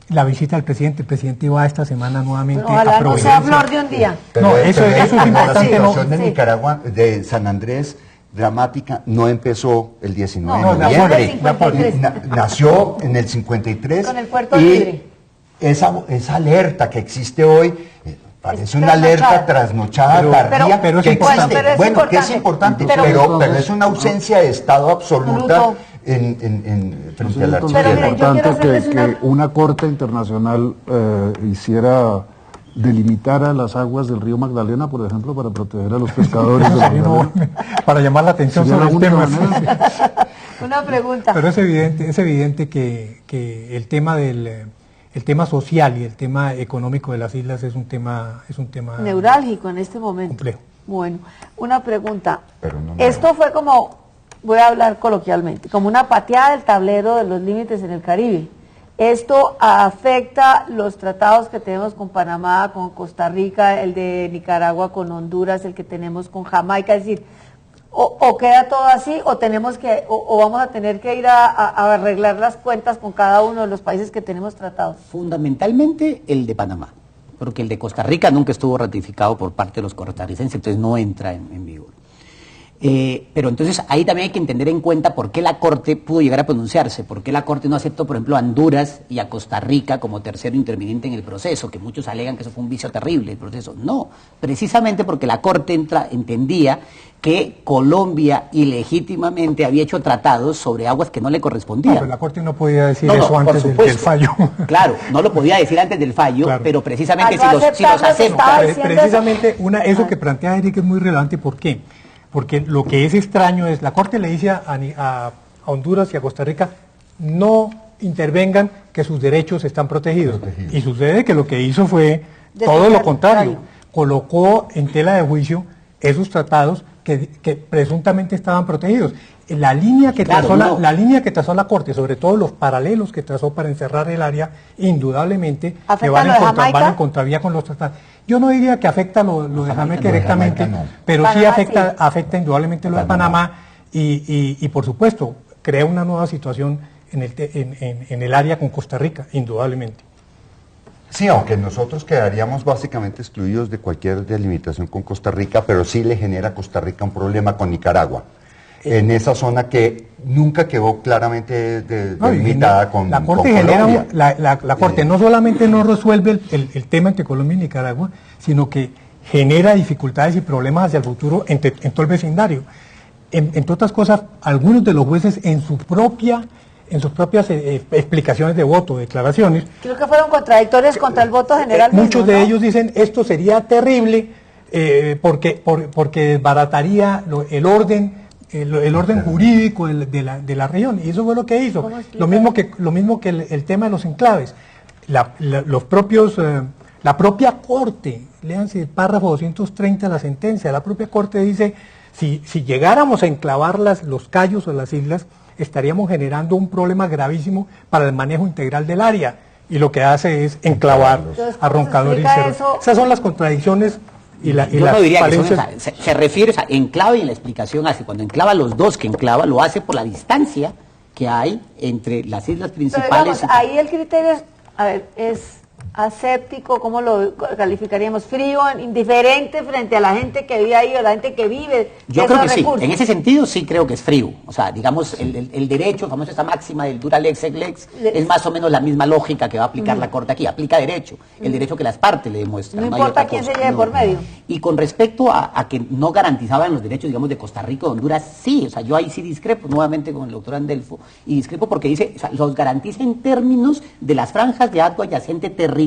la visita del presidente. El presidente va esta semana nuevamente a Providencia. No sea flor de un día. Pero eso es importante. La situación de Nicaragua, de San Andrés, dramática, no empezó el 19 de noviembre. Nació en el 53. Con el Puerto Libre. Esa alerta que existe hoy parece una alerta trasnochada, tardía, pero es que importante. existe. Bueno, que es importante, pero es una ausencia de Estado absoluta frente al archipiélago. Es importante que una corte internacional delimitara las aguas del río Magdalena, por ejemplo, para proteger a los pescadores de Magdalena. Para llamar la atención sobre el tema. Una pregunta. Pero es evidente que el tema el tema social y el tema económico de las islas es un tema neurálgico en este momento. Complejo. Bueno, una pregunta. Esto fue como, voy a hablar coloquialmente, como una pateada del tablero de los límites en el Caribe. ¿Esto afecta los tratados que tenemos con Panamá, con Costa Rica, el de Nicaragua con Honduras, el que tenemos con Jamaica? Es decir, o queda todo así, o tenemos que, o vamos a tener que ir a arreglar las cuentas con cada uno de los países que tenemos tratados. Fundamentalmente el de Panamá, porque el de Costa Rica nunca estuvo ratificado por parte de los costarricenses, entonces no entra en vigor. Pero entonces ahí también hay que tener en cuenta por qué la Corte pudo llegar a pronunciarse, por qué la Corte no aceptó, por ejemplo, a Honduras y a Costa Rica como tercero interviniente en el proceso, que muchos alegan que eso fue un vicio terrible el proceso. No, precisamente porque la Corte entendía que Colombia ilegítimamente había hecho tratados sobre aguas que no le correspondían. No, pero la Corte no podía decir eso antes del fallo. Claro, no lo podía decir antes del fallo, claro. Pero precisamente si los acepta. Precisamente eso que plantea Eric es muy relevante. ¿Por qué? Porque lo que es extraño es, la Corte le dice a Honduras y a Costa Rica, no intervengan, que sus derechos están protegidos. Y sucede que lo que hizo fue todo lo contrario. Colocó en tela de juicio esos tratados que presuntamente estaban protegidos. La línea que trazó la Corte, sobre todo los paralelos que trazó para encerrar el área, indudablemente que van en contravía con los tratados. Yo no diría que afecta lo de Jamaica directamente, pero sí afecta indudablemente lo de Panamá y por supuesto crea una nueva situación en el área con Costa Rica, indudablemente. Sí, aunque nosotros quedaríamos básicamente excluidos de cualquier delimitación con Costa Rica, pero sí le genera a Costa Rica un problema con Nicaragua. En esa zona que nunca quedó claramente delimitada con Colombia. La Corte no solamente no resuelve el tema entre Colombia y Nicaragua, sino que genera dificultades y problemas hacia el futuro en todo el vecindario. Entre otras cosas, algunos de los jueces en sus propias explicaciones de voto, declaraciones, creo que fueron contradictorias contra el voto general. Muchos de ellos dicen esto sería terrible porque desbarataría el orden jurídico de la región, y eso fue lo que hizo. Lo mismo que el tema de los enclaves. La propia Corte, léanse el párrafo 230 de la sentencia, la propia Corte dice, si llegáramos a enclavar los cayos o las islas, estaríamos generando un problema gravísimo para el manejo integral del área. Y lo que hace es enclavar a Roncador y Cerro. Esas son las contradicciones y las no diría falencias. que son, se refiere, o sea, enclave, y la explicación hace, cuando enclava los dos que enclava, lo hace por la distancia que hay entre las islas principales. Pero digamos, ahí el criterio es, a ver, es aséptico, ¿cómo lo calificaríamos? Frío, indiferente frente a la gente que vive ahí o la gente que vive. Yo creo que sí, en ese sentido sí creo que es frío. O sea, digamos, el derecho, famosa esta máxima del dura lex ex lex, es más o menos la misma lógica que va a aplicar la Corte aquí. Aplica derecho, el derecho que las partes le demuestran. No importa quién se lleve por medio. Y con respecto a que no garantizaban los derechos, digamos, de Costa Rica o de Honduras, sí. O sea, yo ahí sí discrepo nuevamente con el doctor Andelfo, y discrepo porque dice, o sea, los garantiza en términos de las franjas de agua adyacente territoriales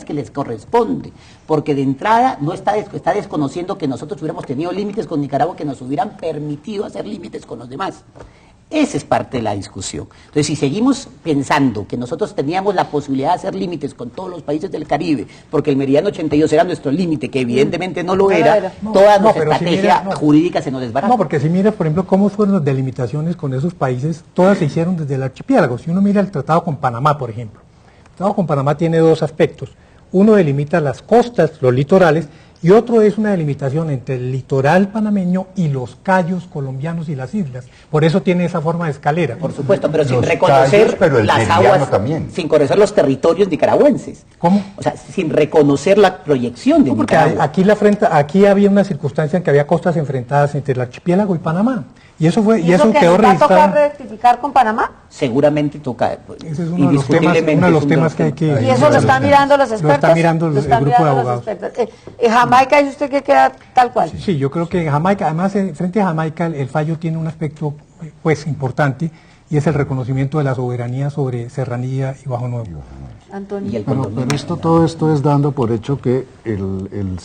que les corresponde, porque de entrada no está desconociendo que nosotros hubiéramos tenido límites con Nicaragua que nos hubieran permitido hacer límites con los demás. Esa es parte de la discusión. Entonces, si seguimos pensando que nosotros teníamos la posibilidad de hacer límites con todos los países del Caribe, porque el Meridiano 82 era nuestro límite, que evidentemente no lo era, toda nuestra estrategia jurídica se nos desbarata. No, porque si miras, por ejemplo, cómo fueron las delimitaciones con esos países, todas se hicieron desde el archipiélago. Si uno mira el tratado con Panamá, por ejemplo, el tratado con Panamá tiene dos aspectos. Uno delimita las costas, los litorales, y otro es una delimitación entre el litoral panameño y los cayos colombianos y las islas. Por eso tiene esa forma de escalera. Por supuesto, pero sin reconocer las aguas, sin conocer los territorios nicaragüenses. ¿Cómo? O sea, sin reconocer la proyección de Nicaragua. Aquí había una circunstancia en que había costas enfrentadas entre el archipiélago y Panamá. Y eso fue, y eso quedó registrado. ¿Va a tocar rectificar con Panamá? Seguramente toca. Ese es uno de los temas que hay que... Y eso lo están mirando los expertos. Lo está mirando el grupo de abogados. Jamaica, ¿dice usted que queda tal cual? Sí, yo creo que Jamaica, además, frente a Jamaica, el fallo tiene un aspecto pues importante, y es el reconocimiento de la soberanía sobre Serranía y Bajo Nuevo. Antonio. Pero todo esto es dando por hecho que el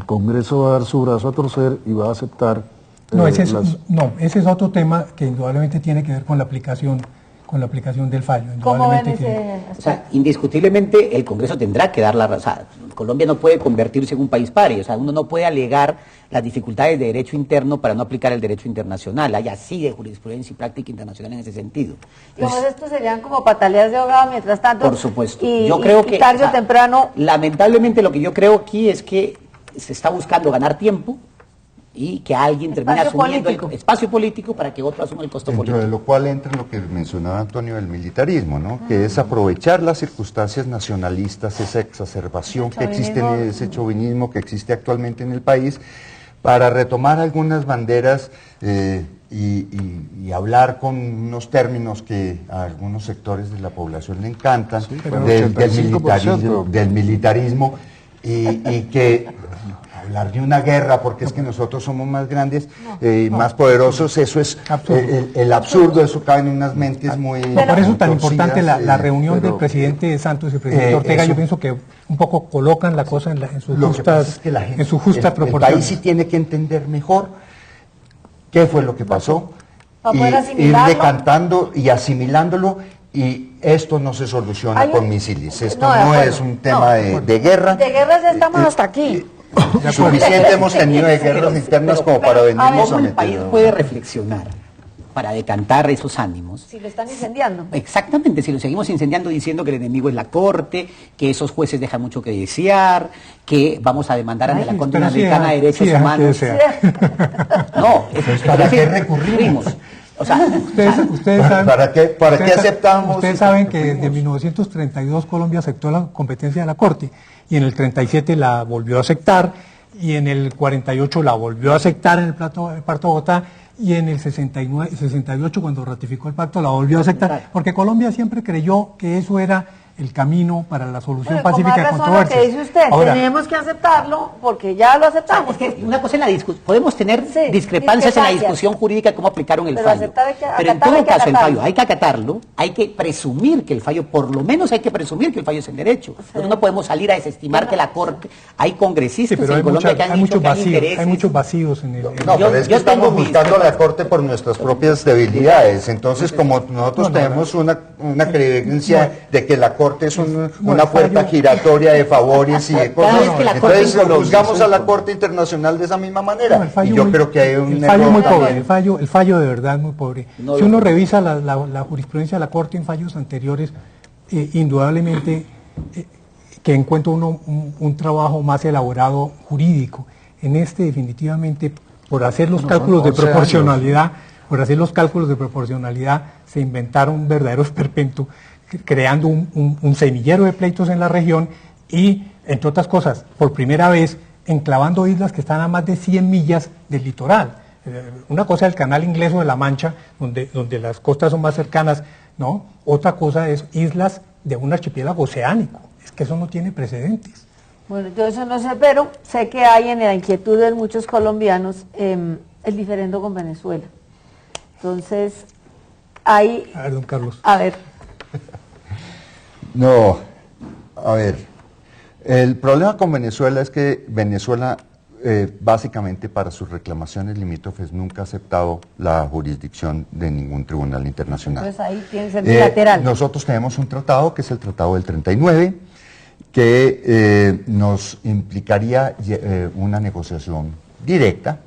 Congreso va a dar su brazo a torcer y va a aceptar... No, ese es otro tema que indudablemente tiene que ver con la aplicación del fallo. ¿Cómo ven ese? O sea, indiscutiblemente el Congreso tendrá que dar la razón. O sea, Colombia no puede convertirse en un país pari. O sea, uno no puede alegar las dificultades de derecho interno para no aplicar el derecho internacional. Hay así de jurisprudencia y práctica internacional en ese sentido. Entonces, estos serían como pataleas de ahogado mientras tanto. Por supuesto. Yo creo que tarde o temprano. Lamentablemente lo que yo creo aquí es que se está buscando ganar tiempo y que alguien termine asumiendo el espacio político para que otro asuma el costo político. Dentro de lo cual entra lo que mencionaba Antonio del militarismo, ¿no? Que es aprovechar las circunstancias nacionalistas, esa exacerbación que existe, ese chauvinismo que existe actualmente en el país, para retomar algunas banderas y hablar con unos términos que a algunos sectores de la población le encantan, del militarismo y que... hablar de una guerra porque es que nosotros somos más grandes y más poderosos, eso es el absurdo, eso cabe en unas mentes muy... Por eso tan importante la reunión del presidente Santos y el presidente Ortega, yo pienso que un poco colocan la cosa en su justa proporción. El país sí tiene que entender mejor qué fue lo que pasó, y ir decantando y asimilándolo, y esto no se soluciona con misiles, esto no es un tema de guerra. De guerra ya estamos hasta aquí. Suficiente hemos tenido de guerras internas como para venirnos a meter. El país puede reflexionar para decantar esos ánimos. Si lo están incendiando. Exactamente, si lo seguimos incendiando diciendo que el enemigo es la Corte, que esos jueces dejan mucho que desear, que vamos a demandar ante la Corte Interamericana de Derechos Humanos. No, ¿para qué recurrimos? O sea, ustedes saben, ¿para qué aceptamos? Ustedes saben que desde 1932 Colombia aceptó la competencia de la Corte, y en el 37 la volvió a aceptar, y en el 48 la volvió a aceptar en el Pacto de Bogotá, y en el 68 cuando ratificó el pacto la volvió a aceptar, porque Colombia siempre creyó que eso era el camino para la solución pacífica de controversias. Lo que dice usted, ahora, tenemos que aceptarlo porque ya lo aceptamos. Una cosa en la discusión, podemos tener discrepancias en la discusión jurídica de cómo aplicaron el fallo. Pero en todo caso el fallo hay que acatarlo, hay que presumir que el fallo, por lo menos hay que presumir que el fallo es en derecho. Pero no podemos salir a desestimar que la Corte, hay congresistas en Colombia que han dicho que hay intereses. Hay muchos vacíos en el... No, pero es que estamos buscando la Corte por nuestras propias debilidades. Entonces, como nosotros tenemos una creencia de que la Corte Corte es una puerta giratoria de favores y de cosas. Entonces juzgamos a la Corte Internacional de esa misma manera. Y yo creo que hay un fallo error muy también. pobre, el fallo de verdad es muy pobre. Si uno revisa la jurisprudencia de la Corte en fallos anteriores, indudablemente que encuentra uno un trabajo más elaborado jurídico. En este definitivamente, por hacer los cálculos de proporcionalidad, se inventaron un verdadero esperpento, creando un semillero de pleitos en la región y, entre otras cosas, por primera vez, enclavando islas que están a más de 100 millas del litoral. Una cosa es el canal inglés o de la Mancha, donde las costas son más cercanas, ¿no? Otra cosa es islas de un archipiélago oceánico. Es que eso no tiene precedentes. Bueno, yo eso no sé, pero sé que hay en la inquietud de muchos colombianos el diferendo con Venezuela. Entonces, hay... A ver, don Carlos. A ver. No, a ver, el problema con Venezuela es que Venezuela básicamente para sus reclamaciones limítrofes nunca ha aceptado la jurisdicción de ningún tribunal internacional. Entonces ahí tiene que ser bilateral. Nosotros tenemos un tratado que es el Tratado del 39, que nos implicaría una negociación directa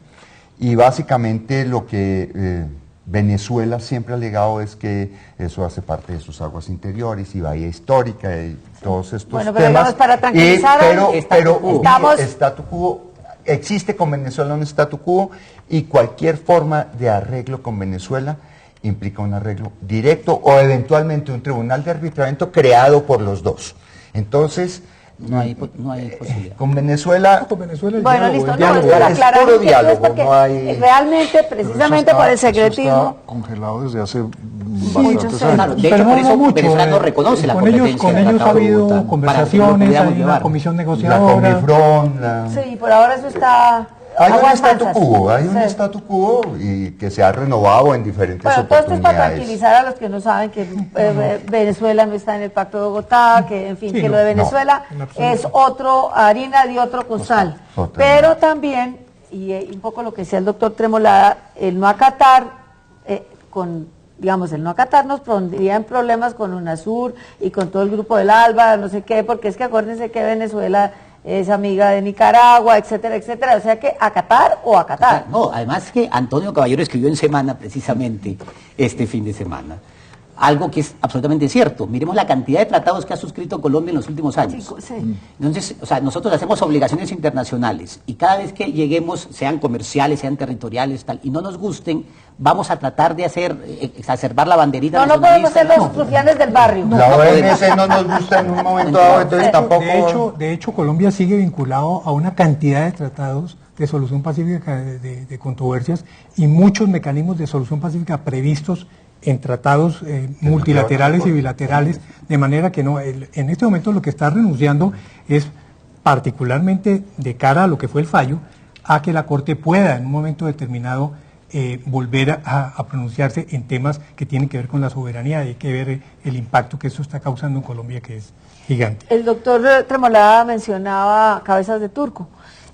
y básicamente lo que Venezuela siempre ha alegado es que eso hace parte de sus aguas interiores y bahía histórica y todos estos bueno, pero temas. Digamos, para tranquilizar pero statu quo, existe con Venezuela un statu quo y cualquier forma de arreglo con Venezuela implica un arreglo directo o eventualmente un tribunal de arbitramiento creado por los dos. Entonces, no hay posibilidad. Con Venezuela, bueno, listo, para aclarar puro diálogo, porque no hay... realmente, precisamente por el secretismo... Está congelado desde hace muchos años. Claro, de hecho, por eso Venezuela no reconoce la competencia. Con ellos ha habido conversaciones, hay una comisión negociadora. La Comifron, Sí, por ahora eso está... Hay un statu quo y que se ha renovado en diferentes oportunidades. Todo esto es para tranquilizar a los que no saben que Venezuela no está en el Pacto de Bogotá, que en fin, que lo de Venezuela es harina de otro costal. Pero también, y un poco lo que decía el doctor Tremolada, el no acatar el no acatar nos pondría en problemas con UNASUR y con todo el grupo del ALBA, no sé qué, porque es que acuérdense que Venezuela es amiga de Nicaragua, etcétera, etcétera. O sea que acatar o acatar. No, además que Antonio Caballero escribió en Semana, precisamente, este fin de semana, algo que es absolutamente cierto. Miremos la cantidad de tratados que ha suscrito Colombia en los últimos años. Sí. Entonces, o sea, nosotros hacemos obligaciones internacionales y cada vez que lleguemos, sean comerciales, sean territoriales, tal, y no nos gusten, vamos a tratar de exacerbar la banderita nacionalista. No podemos ser los rufianes del barrio. La OMC no nos gusta en un momento dado, entonces tampoco... De hecho, Colombia sigue vinculado a una cantidad de tratados de solución pacífica de controversias y muchos mecanismos de solución pacífica previstos en tratados multilaterales y bilaterales, de manera que en este momento lo que está renunciando es, particularmente de cara a lo que fue el fallo, a que la Corte pueda en un momento determinado volver a pronunciarse en temas que tienen que ver con la soberanía, y hay que ver el impacto que eso está causando en Colombia, que es gigante. El doctor Tremolada mencionaba cabezas de turco.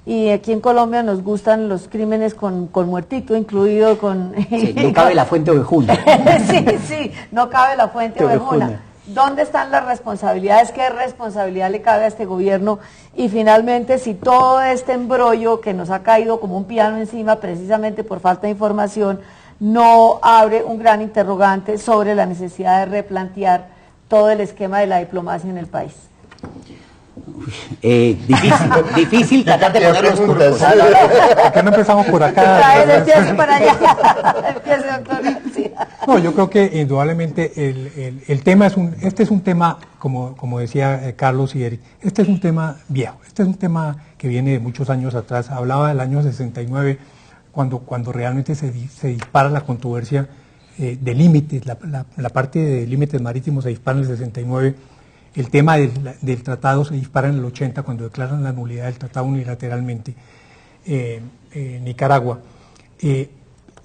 Y aquí en Colombia nos gustan los crímenes con muertito incluido, con... Sí, no cabe la fuente ovejuna. sí, no cabe la fuente ovejuna. ¿Dónde están las responsabilidades? ¿Qué responsabilidad le cabe a este gobierno? Y finalmente, si todo este embrollo que nos ha caído como un piano encima, precisamente por falta de información, no abre un gran interrogante sobre la necesidad de replantear todo el esquema de la diplomacia en el país. Difícil tratar de poner los turcos. ¿Por qué no empezamos por acá? Para allá. Empiece, doctor. Sí. No, yo creo que indudablemente el tema este es un tema, como decía Carlos y Eric, este es un tema viejo, este es un tema que viene de muchos años atrás. Hablaba del año 69, cuando realmente se dispara la controversia de límites, la parte de límites marítimos se dispara en el 69. El tema del tratado se dispara en el 80 cuando declaran la nulidad del tratado unilateralmente Nicaragua.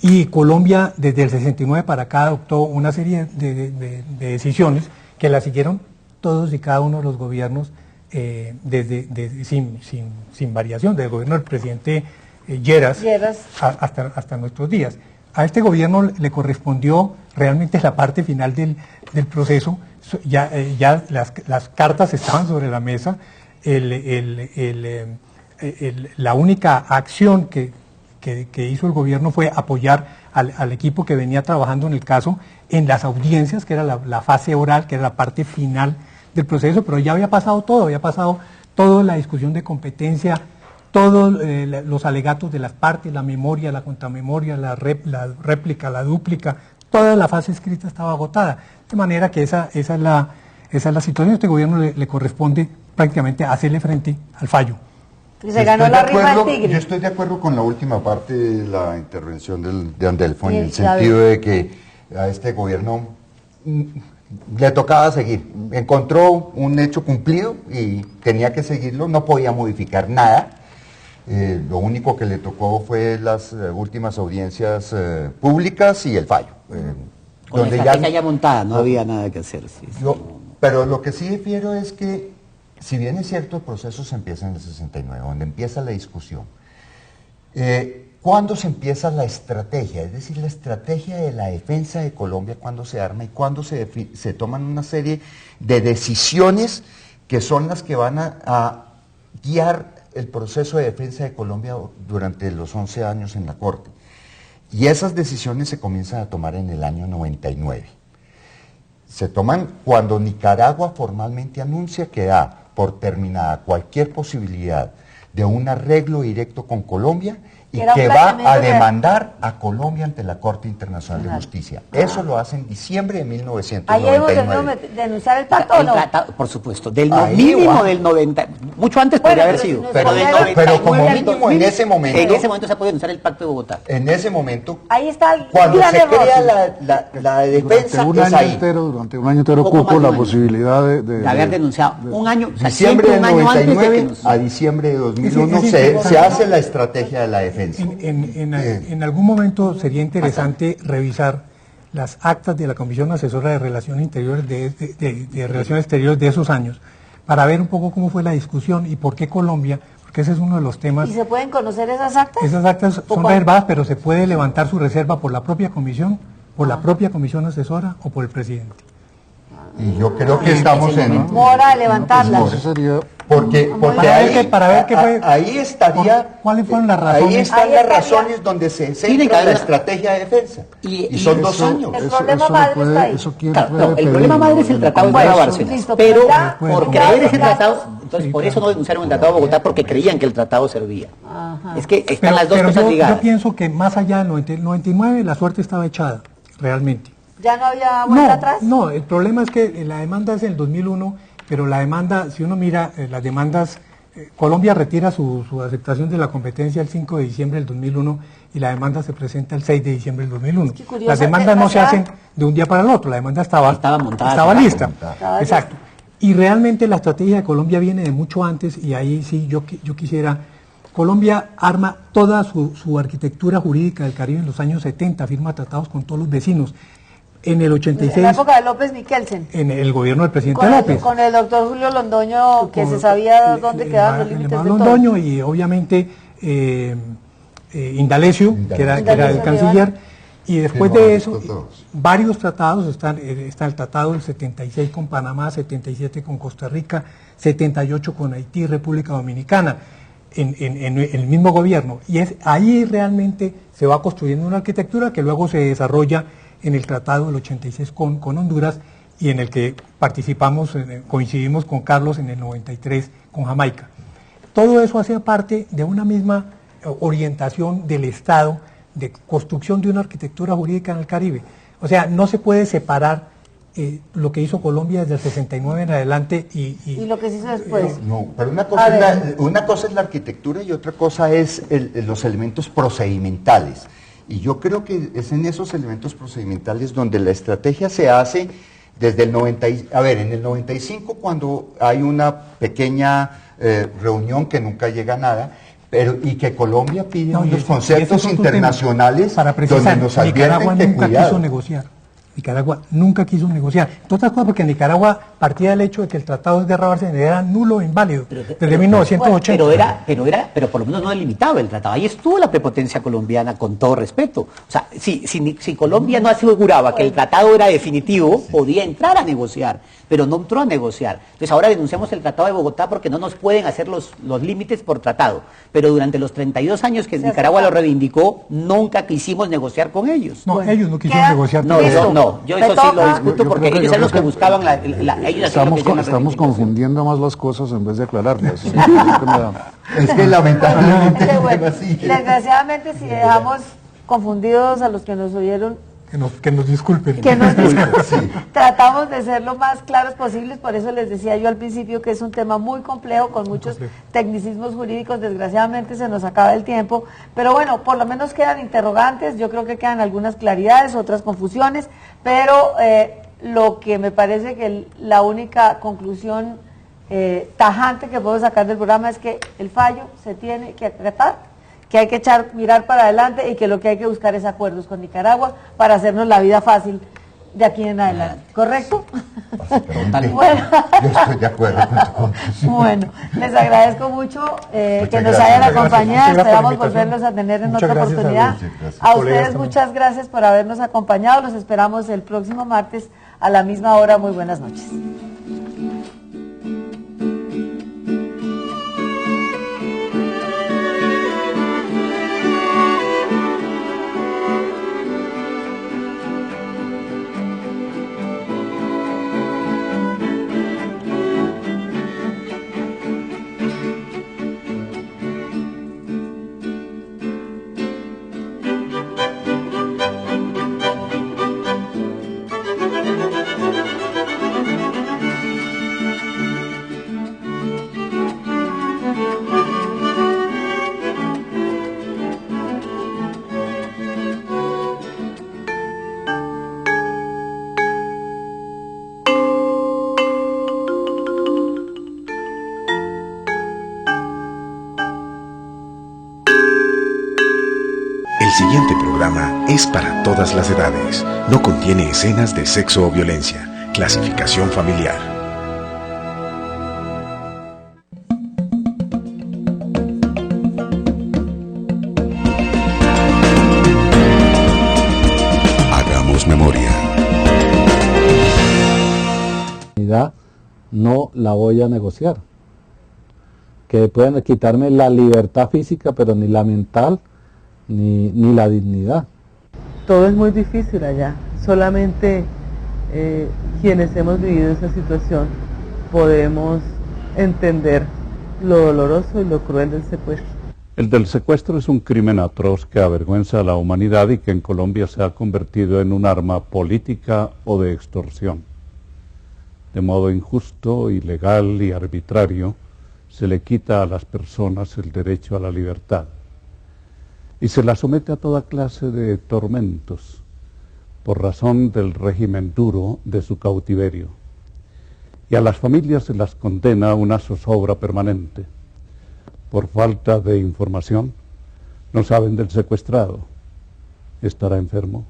Y Colombia desde el 69 para acá adoptó una serie de decisiones que las siguieron todos y cada uno de los gobiernos sin variación, desde el gobierno del presidente Lleras hasta nuestros días. A este gobierno le correspondió realmente la parte final del proceso. Ya las cartas estaban sobre la mesa. La única acción que hizo el gobierno fue apoyar al equipo que venía trabajando en el caso en las audiencias, que era la fase oral, que era la parte final del proceso, pero ya había pasado toda la discusión de competencia, todos los alegatos de las partes, la memoria, la contramemoria, la réplica, la dúplica, toda la fase escrita estaba agotada. De manera que esa es la situación. A este gobierno le corresponde prácticamente hacerle frente al fallo. Y se ganó la rifa del tigre. Yo estoy de acuerdo con la última parte de la intervención de Andelfo, en el sentido de que a este gobierno le tocaba seguir. Encontró un hecho cumplido y tenía que seguirlo, no podía modificar nada. Lo único que le tocó fue las últimas audiencias públicas y el fallo. Con la estrategia ya montada, no había nada que hacer. Pero lo que sí difiero es que, si bien es cierto, el proceso se empieza en el 69, donde empieza la discusión. ¿Cuándo se empieza la estrategia? Es decir, la estrategia de la defensa de Colombia, cuándo se arma y cuándo se toman una serie de decisiones que son las que van a guiar el proceso de defensa de Colombia durante los 11 años en la Corte. Y esas decisiones se comienzan a tomar en el año 99. Se toman cuando Nicaragua formalmente anuncia que da por terminada cualquier posibilidad de un arreglo directo con Colombia y que va a demandar a Colombia ante la Corte Internacional de Justicia. Eso lo hace en diciembre de 1999. ¿Ahí hemos denunciar el pacto o no? Por supuesto, mínimo del 90, mucho antes podría haber sido. Pero como mínimo en ese momento. En ese momento se puede denunciar el pacto de Bogotá. En ese momento. Ahí está el cuando se crea la defensa, durante un año entero cupo la posibilidad de haber denunciado un año. Diciembre de 99 a diciembre de 2001 se hace la estrategia de la defensa. En algún momento sería interesante revisar las actas de la Comisión Asesora de Relaciones Interiores de Relaciones Exteriores de esos años, para ver un poco cómo fue la discusión y por qué Colombia, porque ese es uno de los temas. ¿Y se pueden conocer esas actas? Esas actas son reservadas, pero se puede levantar su reserva por la propia comisión, por la propia comisión asesora o por el presidente. Y yo creo que estamos en hora de levantarlas. Porque ahí estaría. ¿Cuáles fueron las razones? Ahí están las razones donde se centra la estrategia de defensa. Y son 2 años. El problema madre está ahí. El problema madre es el Tratado de Bárcenas. Pero por creer ese tratado, entonces por eso no denunciaron el Tratado de Bogotá, porque creían que el tratado servía. Es que están las dos cosas ligadas. Yo pienso que más allá del 99 la suerte estaba echada, realmente. ¿Ya no había vuelta atrás? No, el problema es que la demanda es en el 2001, pero la demanda, si uno mira las demandas, Colombia retira su aceptación de la competencia el 5 de diciembre del 2001 y la demanda se presenta el 6 de diciembre del 2001. Las demandas no se hacen de un día para el otro, la demanda estaba montada, estaba lista. Exacto. Y realmente la estrategia de Colombia viene de mucho antes, y ahí sí yo quisiera. Colombia arma toda su arquitectura jurídica del Caribe en los años 70, firma tratados con todos los vecinos. En el 86... En la época de López Michelsen. En el gobierno del presidente López. Con el doctor Julio Londoño, que se sabía dónde quedaban los límites de todo. Londoño y obviamente Indalecio, que era el canciller. Y después de eso, varios tratados, está el tratado del 76 con Panamá, 77 con Costa Rica, 78 con Haití, República Dominicana, en el mismo gobierno. Y ahí realmente se va construyendo una arquitectura que luego se desarrolla en el tratado del 86 con Honduras, y en el que participamos, coincidimos con Carlos en el 93 con Jamaica. Todo eso hacía parte de una misma orientación del Estado, de construcción de una arquitectura jurídica en el Caribe. O sea, no se puede separar lo que hizo Colombia desde el 69 en adelante y lo que se hizo después. No, pero una cosa es la arquitectura y otra cosa es los elementos procedimentales. Y yo creo que es en esos elementos procedimentales donde la estrategia se hace desde el en el 95, cuando hay una pequeña reunión que nunca llega a nada, y que Colombia pide unos conceptos internacionales para precisar, donde nos advierten Nicaragua que nunca cuidado. quiso negociar. Nicaragua nunca quiso negociar. Entre otras cosas porque Nicaragua partía del hecho de que el Tratado de Guerra Barcelona era nulo e inválido desde 1980. Pero por lo menos no delimitaba el tratado. Ahí estuvo la prepotencia colombiana, con todo respeto. O sea, si Colombia no aseguraba que el tratado era definitivo, podía entrar a negociar, pero no entró a negociar. Entonces ahora denunciamos el Tratado de Bogotá porque no nos pueden hacer los límites por tratado. Pero durante los 32 años que Nicaragua lo reivindicó, nunca quisimos negociar con ellos. No, ellos no quisieron negociar. No, yo eso sí lo discuto porque ellos eran los que buscaban Estamos confundiendo más las cosas en vez de aclararlas. Es que lamentablemente desgraciadamente si dejamos confundidos a los que nos oyeron, que nos disculpen. Tratamos de ser lo más claros posibles, por eso les decía yo al principio que es un tema muy complejo, con muchos tecnicismos jurídicos. Desgraciadamente se nos acaba el tiempo, pero bueno, por lo menos quedan interrogantes, yo creo que quedan algunas claridades, otras confusiones, pero lo que me parece que la única conclusión tajante que puedo sacar del programa es que el fallo se tiene que acatar, que hay que mirar para adelante y que lo que hay que buscar es acuerdos con Nicaragua para hacernos la vida fácil de aquí en adelante. ¿Correcto? Bueno. Yo estoy de acuerdo con tu conclusión. Bueno, les agradezco mucho que nos hayan acompañado. Esperamos volverlos a tener en otra oportunidad. A ustedes muchas gracias por habernos acompañado. Los esperamos el próximo martes a la misma hora. Muy buenas noches. El siguiente programa es para todas las edades. No contiene escenas de sexo o violencia. Clasificación familiar. Hagamos memoria. No la voy a negociar. Que pueden quitarme la libertad física, pero ni la mental, ni la dignidad. Todo es muy difícil allá, solamente quienes hemos vivido esa situación podemos entender lo doloroso y lo cruel del secuestro. El del secuestro es un crimen atroz que avergüenza a la humanidad y que en Colombia se ha convertido en un arma política o de extorsión. De modo injusto, ilegal y arbitrario, se le quita a las personas el derecho a la libertad y se las somete a toda clase de tormentos por razón del régimen duro de su cautiverio. Y a las familias se las condena a una zozobra permanente. Por falta de información, no saben del secuestrado. ¿Estará enfermo?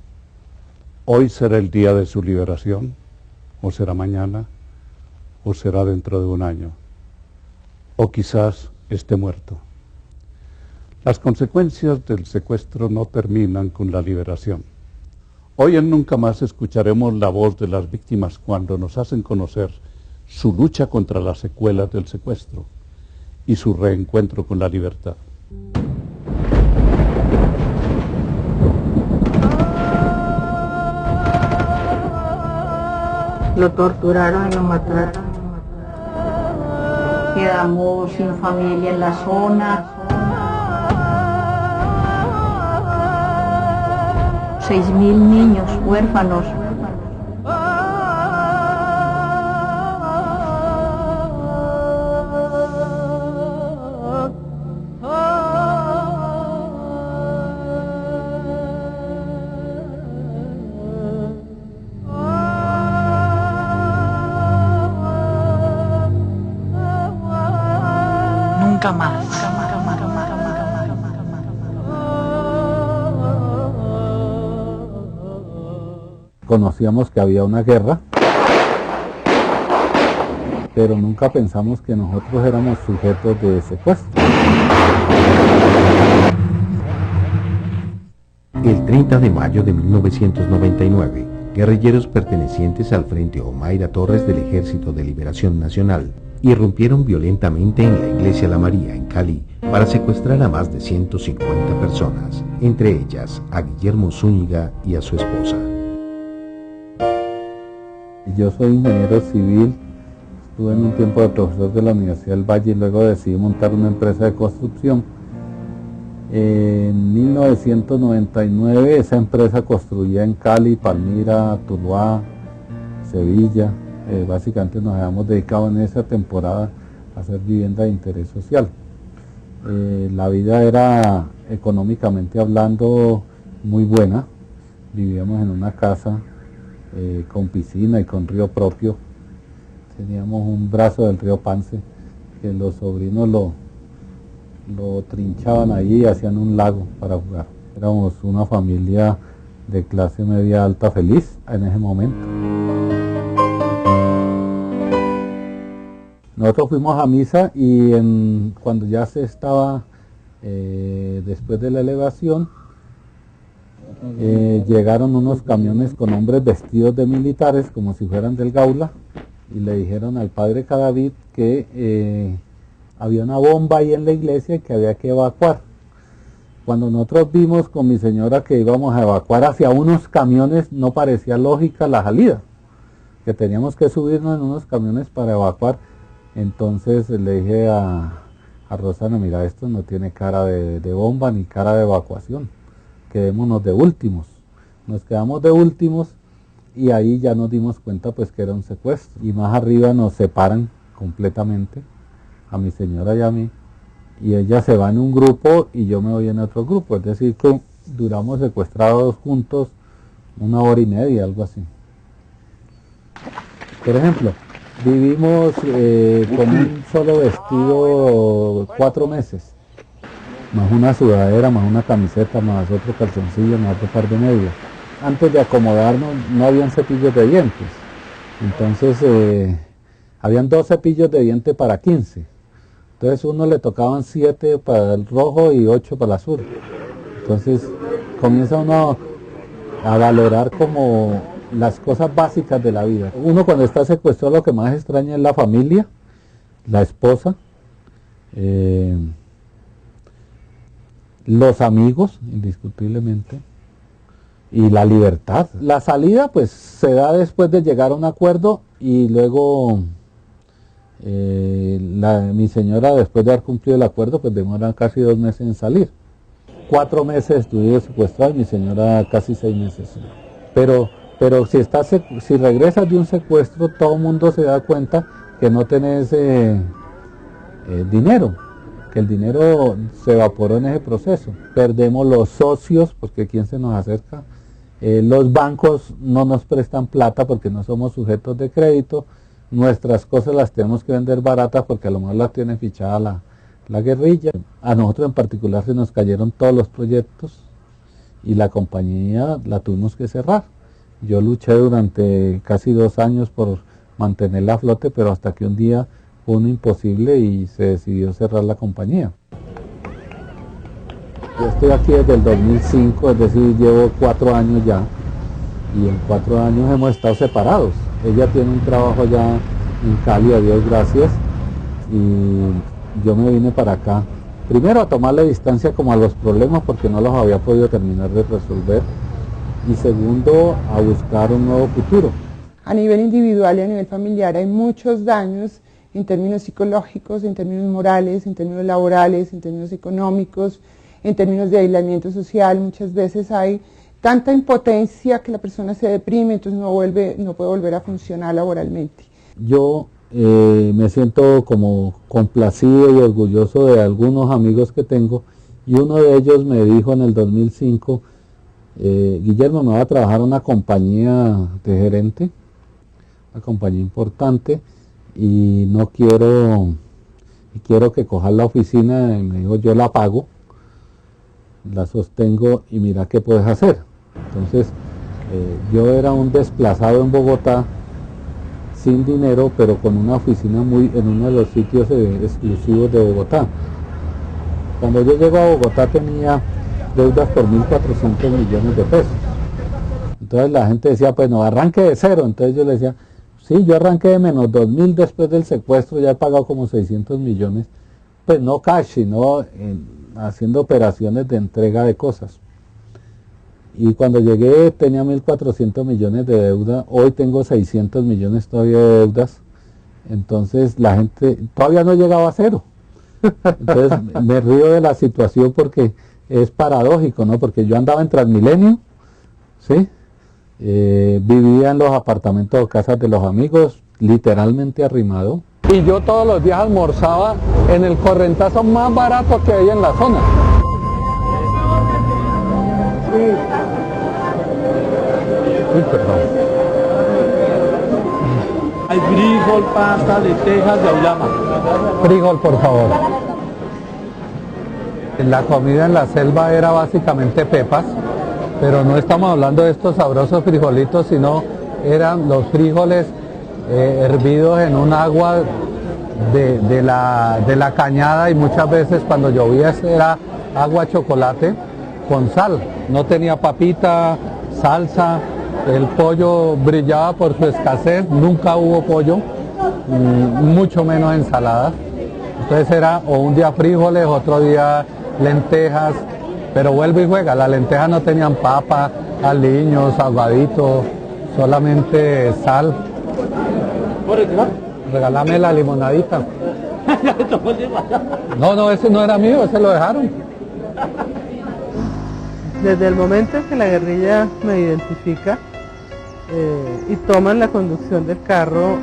¿Hoy será el día de su liberación? ¿O será mañana? ¿O será dentro de un año? ¿O quizás esté muerto? Las consecuencias del secuestro no terminan con la liberación. Hoy en Nunca Más escucharemos la voz de las víctimas cuando nos hacen conocer su lucha contra las secuelas del secuestro y su reencuentro con la libertad. Lo torturaron y lo mataron. Quedamos sin familia en la zona. 6.000 niños huérfanos. Nunca más. conocíamos que había una guerra, pero nunca pensamos que nosotros éramos sujetos de secuestro. El 30 de mayo de 1999, guerrilleros pertenecientes al Frente Omaira Torres del Ejército de Liberación Nacional irrumpieron violentamente en la Iglesia La María en Cali para secuestrar a más de 150 personas, entre ellas a Guillermo Zúñiga y a su esposa. Yo soy ingeniero civil, estuve en un tiempo de profesor de la Universidad del Valle y luego decidí montar una empresa de construcción. En 1999 esa empresa construía en Cali, Palmira, Tuluá, Sevilla. Básicamente nos habíamos dedicado en esa temporada a hacer vivienda de interés social. La vida era, económicamente hablando, muy buena. Vivíamos en una casa con piscina y con río propio. Teníamos un brazo del río Pance que los sobrinos lo trinchaban allí y hacían un lago para jugar. Éramos una familia de clase media alta feliz en ese momento. Nosotros fuimos a misa y cuando ya se estaba, después de la elevación, llegaron unos camiones con hombres vestidos de militares como si fueran del Gaula y le dijeron al padre Cadavid que había una bomba ahí en la iglesia y que había que evacuar. Cuando nosotros vimos con mi señora que íbamos a evacuar hacia unos camiones, no parecía lógica la salida, que teníamos que subirnos en unos camiones para evacuar. Entonces le dije a Rosana, mira, esto no tiene cara de bomba ni cara de evacuación, quedémonos de últimos. Nos quedamos de últimos y ahí ya nos dimos cuenta pues que era un secuestro. Y más arriba nos separan completamente, a mi señora y a mí, y ella se va en un grupo y yo me voy en otro grupo, es decir que duramos secuestrados juntos 1 hora y media, algo así. Por ejemplo, vivimos con un solo vestido 4 meses, más una sudadera, más una camiseta, más otro calzoncillo, más otro par de medias. Antes de acomodarnos no habían cepillos de dientes, entonces habían 2 cepillos de dientes para 15. Entonces uno le tocaban 7 para el rojo y 8 para el azul. Entonces comienza uno a valorar como las cosas básicas de la vida. Uno cuando está secuestrado lo que más extraña es la familia, la esposa, los amigos, indiscutiblemente, y la libertad. La salida pues se da después de llegar a un acuerdo y luego mi señora, después de haber cumplido el acuerdo, pues demora casi 2 meses en salir. 4 meses estuve secuestrado y mi señora casi 6 meses. Pero si regresas de un secuestro, todo el mundo se da cuenta que no tenés dinero, que el dinero se evaporó en ese proceso. Perdemos los socios, porque ¿quién se nos acerca? Los bancos no nos prestan plata porque no somos sujetos de crédito. Nuestras cosas las tenemos que vender baratas porque a lo mejor las tiene fichada la guerrilla. A nosotros en particular se nos cayeron todos los proyectos y la compañía la tuvimos que cerrar. Yo luché durante casi 2 años por mantenerla a flote, pero hasta que un día fue uno imposible y se decidió cerrar la compañía. Yo estoy aquí desde el 2005, es decir, llevo 4 años ya, y en 4 años hemos estado separados. Ella tiene un trabajo allá en Cali, a Dios gracias, y yo me vine para acá. Primero a tomarle distancia como a los problemas porque no los había podido terminar de resolver, y segundo a buscar un nuevo futuro. A nivel individual y a nivel familiar hay muchos daños en términos psicológicos, en términos morales, en términos laborales, en términos económicos, en términos de aislamiento social. Muchas veces hay tanta impotencia que la persona se deprime, entonces no puede volver a funcionar laboralmente. Yo me siento como complacido y orgulloso de algunos amigos que tengo, y uno de ellos me dijo en el 2005, Guillermo, me va a trabajar en una compañía de gerente, una compañía importante, y quiero que cojas la oficina. Y me dijo, yo la pago, la sostengo y mira qué puedes hacer. Entonces Yo era un desplazado en Bogotá, sin dinero, pero con una oficina en uno de los sitios exclusivos de Bogotá. Cuando yo llego a Bogotá tenía deudas por 1.400 millones de pesos. Entonces la gente decía, pues no, arranque de cero. Entonces yo le decía, sí, yo arranqué de menos 2.000 después del secuestro, ya he pagado como 600 millones, pues no cash, sino haciendo operaciones de entrega de cosas. Y cuando llegué tenía 1.400 millones de deuda, hoy tengo 600 millones todavía de deudas, entonces la gente todavía no llegaba a cero. Entonces me río de la situación porque es paradójico, ¿no? Porque yo andaba en Transmilenio, ¿sí? Vivía en los apartamentos o casas de los amigos, literalmente arrimado. Y yo todos los días almorzaba en el correntazo más barato que hay en la zona. Uy, perdón. Hay frijol, pasta, lentejas de auyama. Frijol, por favor. La comida en la selva era básicamente pepas, pero no estamos hablando de estos sabrosos frijolitos, sino eran los frijoles hervidos en un agua de la cañada, y muchas veces cuando llovía era agua chocolate con sal. No tenía papita, salsa, el pollo brillaba por su escasez, nunca hubo pollo, mucho menos ensaladas. Entonces era o un día frijoles, otro día lentejas, pero vuelve y juega, las lentejas no tenían papa, aliños, aguaditos, solamente sal. Regálame la limonadita. No, ese no era mío, ese lo dejaron. Desde el momento en que la guerrilla me identifica y toman la conducción del carro,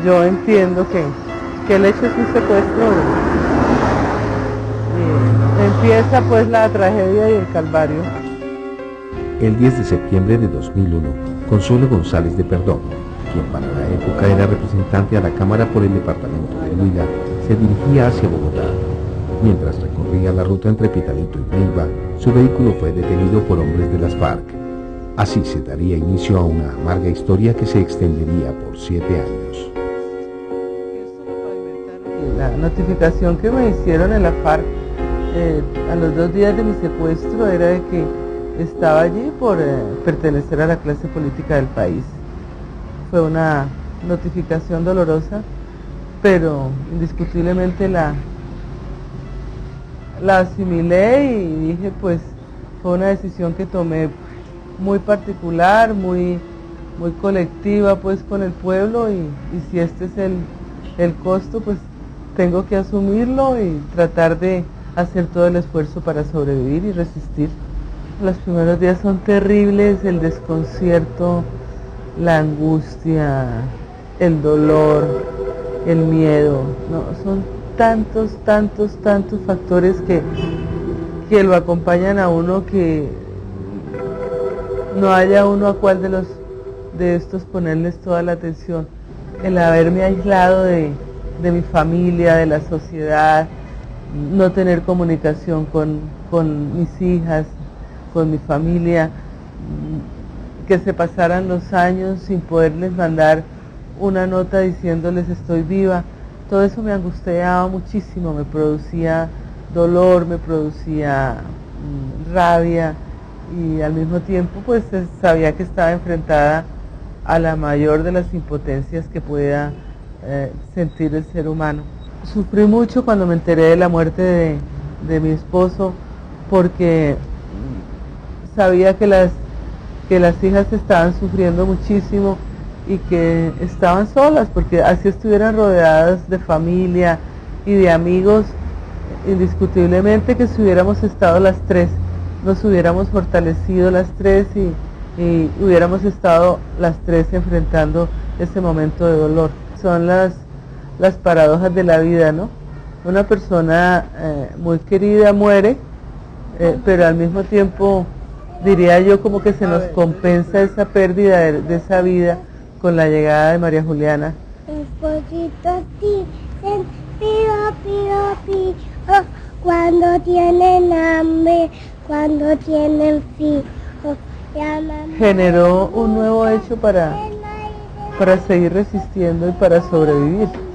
yo entiendo que el hecho es un secuestro. Empieza pues la tragedia y el calvario. El 10 de septiembre de 2001, Consuelo González de Perdomo, quien para la época era representante a la Cámara por el departamento de Huila, se dirigía hacia Bogotá. Mientras recorría la ruta entre Pitalito y Neiva, su vehículo fue detenido por hombres de las FARC. Así se daría inicio a una amarga historia que se extendería por 7 años. La notificación que me hicieron en la FARC a los 2 días de mi secuestro era de que estaba allí por pertenecer a la clase política del país. Fue una notificación dolorosa, pero indiscutiblemente la asimilé y dije, pues fue una decisión que tomé muy particular, muy colectiva pues con el pueblo, y si este es el costo, pues tengo que asumirlo y tratar de hacer todo el esfuerzo para sobrevivir y resistir. Los primeros días son terribles, el desconcierto, la angustia, el dolor, el miedo, ¿no? Son tantos factores que lo acompañan a uno, que no haya uno a cuál de estos ponerles toda la atención. El haberme aislado de mi familia, de la sociedad, no tener comunicación con mis hijas, con mi familia, que se pasaran los años sin poderles mandar una nota diciéndoles estoy viva. Todo eso me angustiaba muchísimo, me producía dolor, me producía rabia, y al mismo tiempo pues sabía que estaba enfrentada a la mayor de las impotencias que pueda sentir el ser humano. Sufrí mucho cuando me enteré de la muerte de mi esposo, porque sabía que las hijas estaban sufriendo muchísimo y que estaban solas, porque así estuvieran rodeadas de familia y de amigos, indiscutiblemente que si hubiéramos estado las tres, nos hubiéramos fortalecido las tres y hubiéramos estado las tres enfrentando ese momento de dolor. Son las paradojas de la vida, ¿no? Una persona muy querida muere, pero al mismo tiempo diría yo como que se nos compensa esa pérdida de esa vida con la llegada de María Juliana. Los pollitos dicen pío, pío, pío, cuando tienen hambre, cuando tienen frío, generó un nuevo hecho para seguir resistiendo y para sobrevivir.